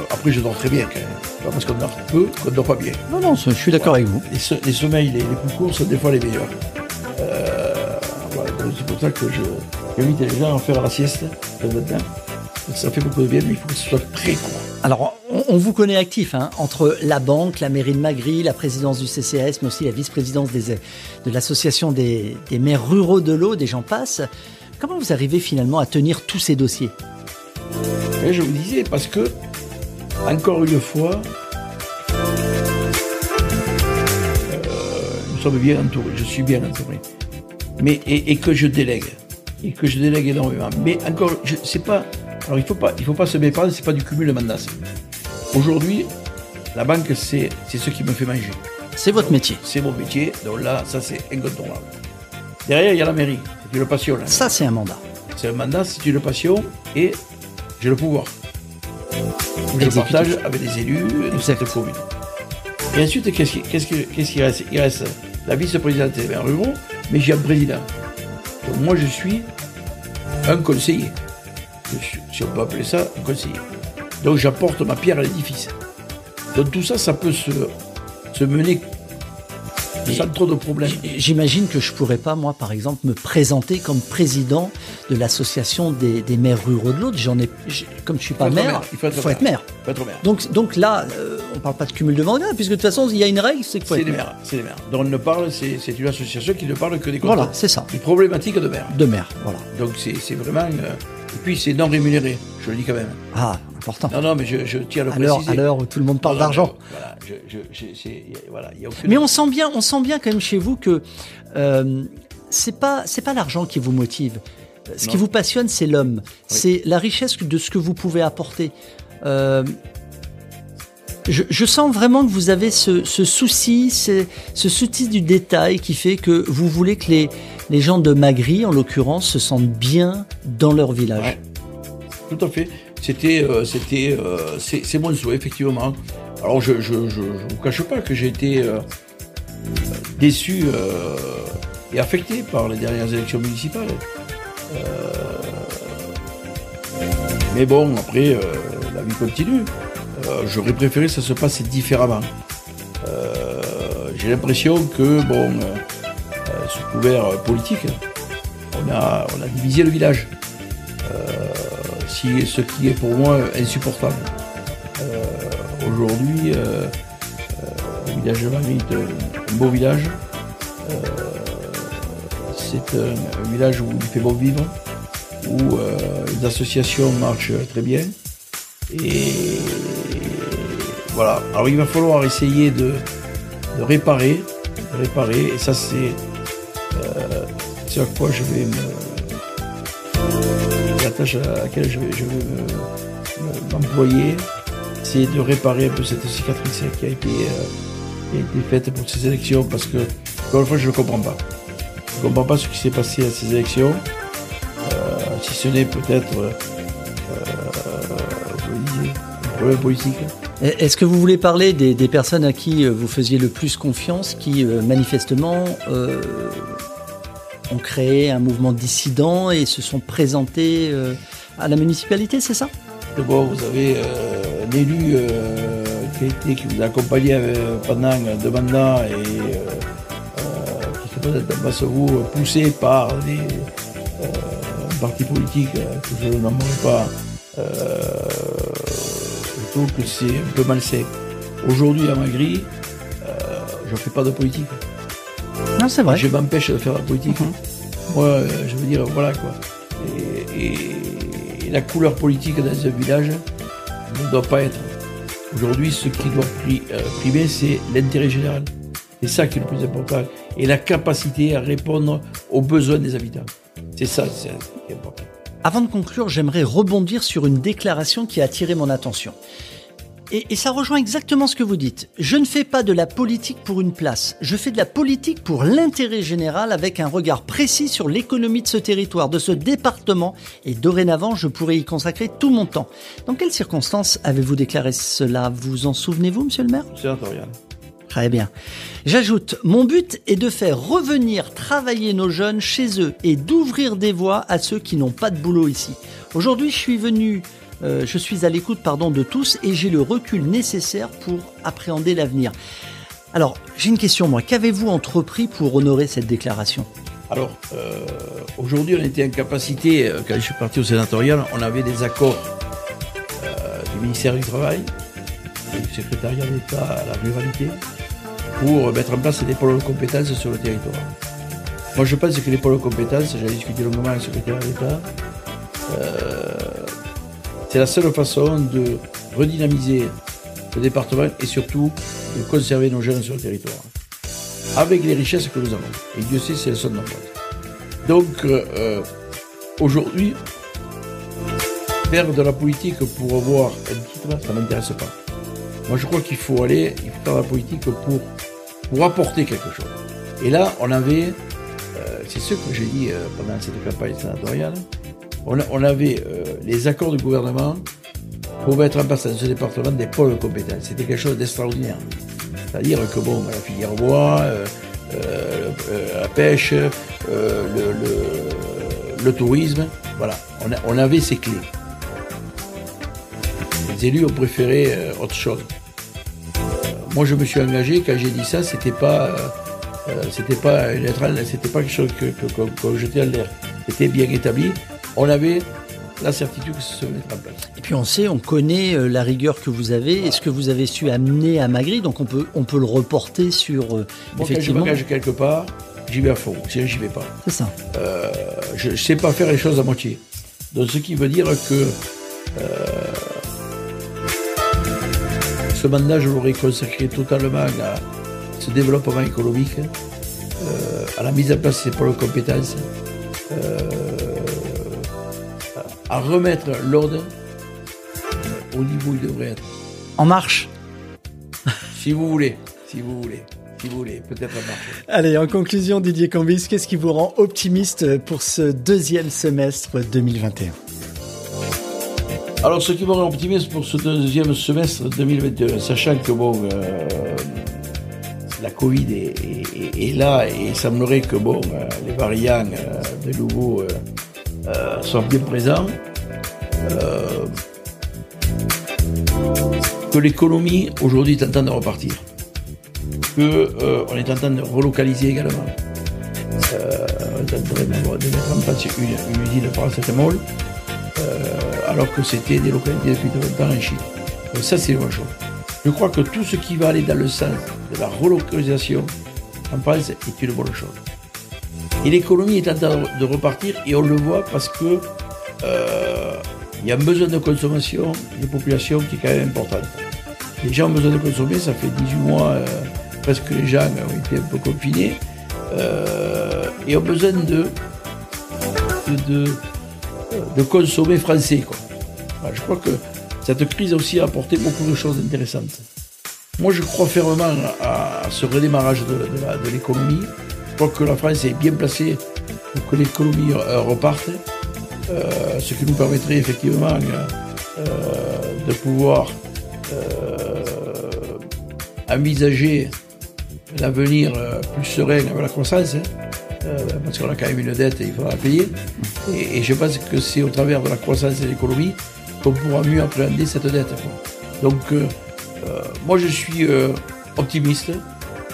Après, je dors très bien quand même. Pas parce qu'on dort peu, qu'on dort pas bien. Non, je suis d'accord avec vous. Les sommeils les plus courts sont des fois les meilleurs. Voilà. Donc c'est pour ça que j'invite les gens à faire la sieste le matin. Ça fait beaucoup de bien, mais il faut que ce soit très court. Alors, on vous connaît actif, hein, entre la banque, la mairie de Magri, la présidence du CCAS, mais aussi la vice-présidence de l'association des maires ruraux de l'eau, des gens passent. Comment vous arrivez finalement à tenir tous ces dossiers ? Et je vous disais, parce que, encore une fois, nous sommes bien entourés, je suis bien entouré. Mais, et que je délègue. Et que je délègue énormément. Mais encore, c'est pas. Alors il faut pas se méprendre, c'est pas du cumul de mandats. Aujourd'hui, la banque, c'est ce qui me fait manger. C'est votre métier. C'est mon métier, donc là, ça c'est incontournable. Derrière, il y a la mairie, c'est une passion. Là. Ça, c'est un mandat. C'est un mandat, c'est une passion, et j'ai le pouvoir. Je le partage avec les élus de cette commune. Et ensuite, qu'est-ce qui reste ? Il reste la vice-présidente des maires ruraux, mais j'ai un président. Donc moi, je suis un conseiller. Si on peut appeler ça un conseiller. Donc j'apporte ma pierre à l'édifice. Donc tout ça, ça peut se mener sans trop de problèmes. J'imagine que je pourrais pas, moi, par exemple, me présenter comme président de l'association des maires ruraux de l'Aude. Comme je suis pas maire, il faut être maire. Donc là, on parle pas de cumul de mandats, puisque de toute façon, il y a une règle, c'est qu'il faut être maire. C'est les maires. Donc on ne parle, c'est une association qui ne parle que des contrats. Voilà, c'est ça. Des problématiques de maire. De maire, voilà. Donc c'est vraiment... et puis c'est non rémunéré, je le dis quand même. Ah, important. Non, mais je tiens à le préciser. À l'heure où tout le monde parle d'argent. Voilà, y a aucune... Mais on sent bien quand même chez vous que c'est pas l'argent qui vous motive. Ce qui vous passionne, c'est l'homme. Oui. C'est la richesse de ce que vous pouvez apporter. Je sens vraiment que vous avez ce souci, ce souci du détail qui fait que vous voulez que les gens de Magri, en l'occurrence, se sentent bien dans leur village. Ouais. Tout à fait. C'est mon souhait, effectivement. Alors, je vous cache pas que j'ai été déçu et affecté par les dernières élections municipales. Mais bon, après, la vie continue. J'aurais préféré que ça se passe différemment. J'ai l'impression que, sous couvert politique, on a divisé le village. Ce qui est pour moi insupportable. Aujourd'hui, le village de Magri est un beau village. C'est un village où il fait bon vivre, où les associations marchent très bien. Et voilà. Alors il va falloir essayer de réparer. Et ça, c'est à quoi je vais la tâche à laquelle je vais m'employer, c'est de réparer un peu cette cicatrice qui a été faite pour ces élections, parce que, encore une fois, je ne comprends pas. Je ne comprends pas ce qui s'est passé à ces élections, si ce n'est peut-être un problème politique. Est-ce que vous voulez parler des personnes à qui vous faisiez le plus confiance, qui manifestement ont créé un mouvement dissident et se sont présentés à la municipalité, c'est ça ? D'abord, vous avez un élu qui vous a accompagné pendant 2 mandats et qui se présente à Bassevaux, poussé par des partis politiques que je ne nommerai pas. Je trouve que c'est un peu malsain. Aujourd'hui, à Magri, je ne fais pas de politique. Non, c'est vrai. Je m'empêche de faire la politique. Moi, je veux dire, voilà quoi. Et la couleur politique dans un village ne doit pas être. Aujourd'hui, ce qui doit primer, c'est l'intérêt général. C'est ça qui est le plus important. Et la capacité à répondre aux besoins des habitants. C'est ça qui est important. Avant de conclure, j'aimerais rebondir sur une déclaration qui a attiré mon attention. Et ça rejoint exactement ce que vous dites. Je ne fais pas de la politique pour une place. Je fais de la politique pour l'intérêt général, avec un regard précis sur l'économie de ce territoire, de ce département. Et dorénavant, je pourrais y consacrer tout mon temps. Dans quelles circonstances avez-vous déclaré cela ? Vous en souvenez-vous, monsieur le maire ? Sénatorial. Très bien. J'ajoute, mon but est de faire revenir travailler nos jeunes chez eux et d'ouvrir des voies à ceux qui n'ont pas de boulot ici. Aujourd'hui, je suis à l'écoute de tous et j'ai le recul nécessaire pour appréhender l'avenir. Alors, j'ai une question, moi. Qu'avez-vous entrepris pour honorer cette déclaration ? Alors, aujourd'hui, on était en capacité, quand je suis parti au sénatorial, on avait des accords du ministère du Travail, du secrétariat d'État à la ruralité, pour mettre en place des pôles de compétences sur le territoire. Moi, je pense que les pôles de compétences, j'ai discuté longuement avec le secrétaire d'État, c'est la seule façon de redynamiser le département et surtout de conserver nos jeunes sur le territoire, avec les richesses que nous avons. Et Dieu sait si elles sont nombreuses. Donc, aujourd'hui, faire de la politique pour avoir un titre, ça ne m'intéresse pas. Moi, je crois qu'il faut faire de la politique pour apporter quelque chose. Et là, on avait, c'est ce que j'ai dit pendant cette campagne sénatoriale, on avait les accords du gouvernement pour mettre en place dans ce département des pôles de compétences. C'était quelque chose d'extraordinaire. C'est-à-dire que la filière bois, la pêche, le tourisme, voilà, on avait ces clés. Les élus ont préféré autre chose. Moi, je me suis engagé, quand j'ai dit ça, c'était pas quelque chose qu'on jetait en l'air. C'était bien établi. On avait la certitude que ça se mettre en place. Et puis on connaît la rigueur que vous avez et ce que vous avez su amener à Magri, donc on peut le reporter sur effectivement. Quand je m'engage quelque part, j'y vais à fond, sinon j'y vais pas. C'est ça. Je ne sais pas faire les choses à moitié. Donc ce qui veut dire que ce mandat, je l'aurais consacré totalement à ce développement économique, à la mise en place de ces pôles de compétences, à remettre l'ordre au niveau où il devrait être. En marche. Si vous voulez, peut-être en marche. Allez, en conclusion, Didier Combis, qu'est-ce qui vous rend optimiste pour ce deuxième semestre 2021 ? Alors, ce qui me rend optimiste pour ce deuxième semestre 2021, sachant que la Covid est là et il semblerait que les variants de nouveau soient bien présents, que l'économie aujourd'hui est en train de repartir, qu'on est en train de relocaliser également. On est en train de mettre en place une usine paracétamol, alors que c'était délocalisé depuis longtemps en Chine. Donc ça, c'est une bonne chose. Je crois que tout ce qui va aller dans le sens de la relocalisation en France est une bonne chose. Et l'économie est en train de repartir et on le voit parce que il y a un besoin de consommation des populations qui est quand même important. Les gens ont besoin de consommer, ça fait 18 mois presque les gens ont été un peu confinés et ont besoin de consommer français, quoi. Enfin, je crois que cette crise aussi a apporté beaucoup de choses intéressantes. Moi, je crois fermement à ce redémarrage de l'économie. Je crois que la France est bien placée pour que l'économie reparte, ce qui nous permettrait effectivement de pouvoir envisager l'avenir plus serein avec la croissance, parce qu'on a quand même une dette et il faudra la payer. Et je pense que c'est au travers de la croissance et de l'économie qu'on pourra mieux appréhender cette dette, quoi. Donc, moi je suis optimiste.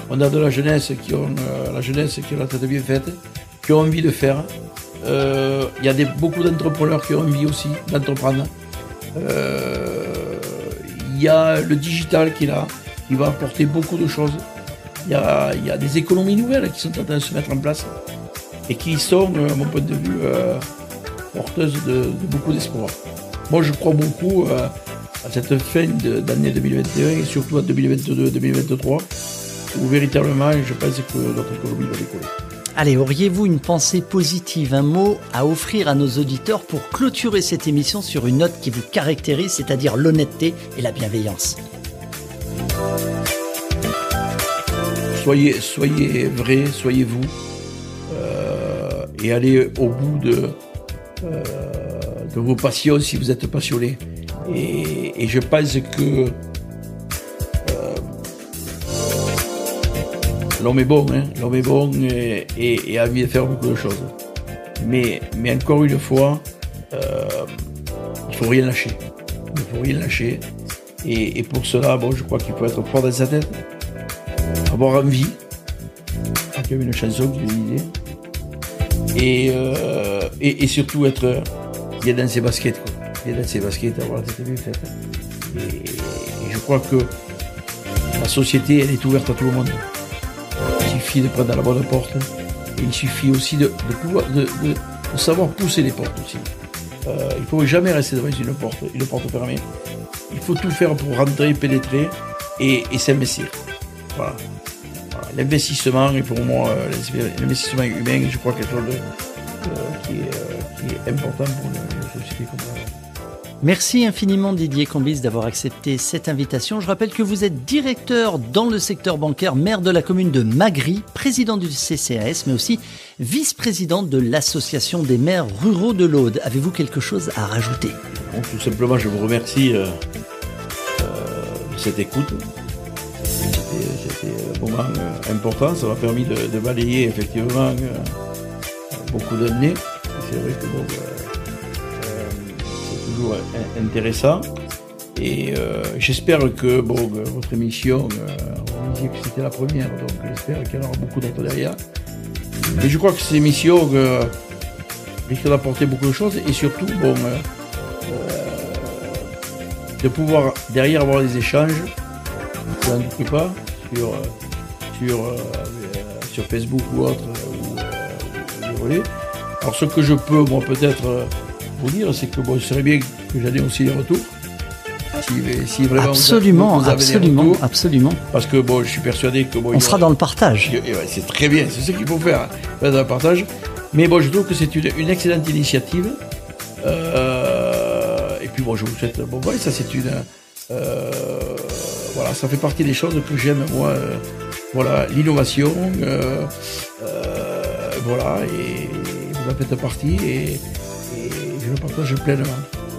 On a de la jeunesse qui ont la tête bien faite, qui ont envie de faire. Il y a beaucoup d'entrepreneurs qui ont envie aussi d'entreprendre. Il y a le digital qui est là, qui va apporter beaucoup de choses. Il y a des économies nouvelles qui sont en train de se mettre en place et qui sont, à mon point de vue, porteuses de beaucoup d'espoir. Moi, je crois beaucoup à cette fin d'année 2021 et surtout à 2022-2023, où véritablement, je pense que notre économie va décoller. Allez, auriez-vous une pensée positive, un mot à offrir à nos auditeurs pour clôturer cette émission sur une note qui vous caractérise, c'est-à-dire l'honnêteté et la bienveillance ? Soyez vrai, soyez vous, et allez au bout de vos passions si vous êtes passionné. Et je pense que l'homme est bon, hein. L'homme est bon et a envie de faire beaucoup de choses. Mais encore une fois, il faut rien lâcher. Il faut rien lâcher. Et pour cela, je crois qu'il faut être fort dans sa tête, avoir envie. Il y avait une chanson qui le disait. Et surtout être bien dans ses baskets, quoi. Bien dans ses baskets, avoir la tête bien faite. Et je crois que la société, elle est ouverte à tout le monde. Il suffit de prendre la bonne porte. Et il suffit aussi de savoir pousser les portes aussi. Il ne faut jamais rester devant une porte fermée. Il faut tout faire pour rentrer, pénétrer et s'investir. Voilà. L'investissement est pour moi, l'investissement humain, je crois, quelque chose qui est important pour une société comme ça. Merci infiniment Didier Combis d'avoir accepté cette invitation. Je rappelle que vous êtes directeur dans le secteur bancaire, maire de la commune de Magry, président du CCAS, mais aussi vice-président de l'association des maires ruraux de l'Aude. Avez-vous quelque chose à rajouter ? Bon, tout simplement, je vous remercie de cette écoute. C'était un moment important. Ça m'a permis de balayer effectivement beaucoup d'années. C'est vrai que c'est toujours intéressant. Et j'espère que votre émission, on disait que c'était la première, donc j'espère qu'il y en aura beaucoup d'autres derrière. Mais je crois que ces émissions risquent d'apporter beaucoup de choses et surtout de pouvoir derrière avoir des échanges, je n'en doute pas, sur Facebook ou autre, ou des relais. Alors ce que je peux moi peut-être vous dire, c'est que ce serait bien que j'en ai aussi les retours. Si vraiment absolument, vous avez des retours, absolument. Parce que je suis persuadé que on sera dans le partage. C'est très bien, c'est ce qu'il faut faire, dans le partage. Mais je trouve que c'est une excellente initiative. Et puis je vous souhaite ça c'est une voilà, ça fait partie des choses que j'aime moi. Voilà, l'innovation. Voilà, et vous en faites partie et je le partage pleinement.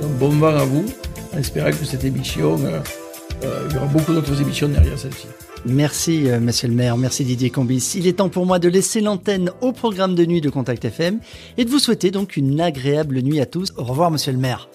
Donc bon vent à vous. En espérant que cette émission, il y aura beaucoup d'autres émissions derrière celle-ci. Merci monsieur le maire, merci Didier Combis. Il est temps pour moi de laisser l'antenne au programme de nuit de Contact FM et de vous souhaiter donc une agréable nuit à tous. Au revoir monsieur le maire.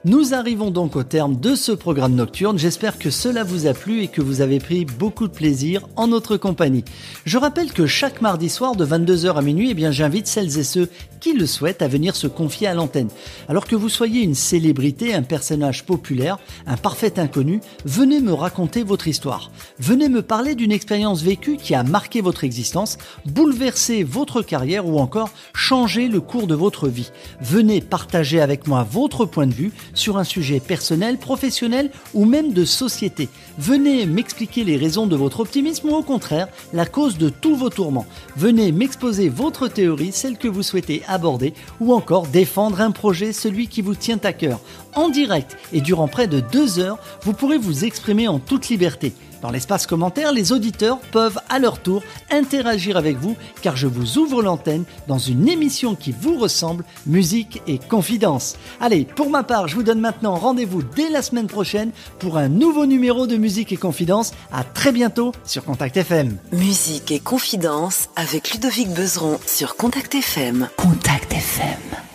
Nous arrivons donc au terme de ce programme nocturne. J'espère que cela vous a plu et que vous avez pris beaucoup de plaisir en notre compagnie. Je rappelle que chaque mardi soir de 22h à minuit, j'invite celles et ceux qui le souhaitent à venir se confier à l'antenne. Alors que vous soyez une célébrité, un personnage populaire, un parfait inconnu, venez me raconter votre histoire. Venez me parler d'une expérience vécue qui a marqué votre existence, bouleversé votre carrière ou encore changé le cours de votre vie. Venez partager avec moi votre point de vue sur un sujet personnel, professionnel ou même de société. Venez m'expliquer les raisons de votre optimisme ou au contraire, la cause de tous vos tourments. Venez m'exposer votre théorie, celle que vous souhaitez aborder ou encore défendre un projet, celui qui vous tient à cœur. En direct et durant près de 2 heures, vous pourrez vous exprimer en toute liberté. Dans l'espace commentaire, les auditeurs peuvent à leur tour interagir avec vous car je vous ouvre l'antenne dans une émission qui vous ressemble, musique et confidence. Allez, pour ma part, je vous donne maintenant rendez-vous dès la semaine prochaine pour un nouveau numéro de Musique et Confidence. À très bientôt sur Contact FM. Musique et Confidence avec Ludovic Bezeron sur Contact FM. Contact FM.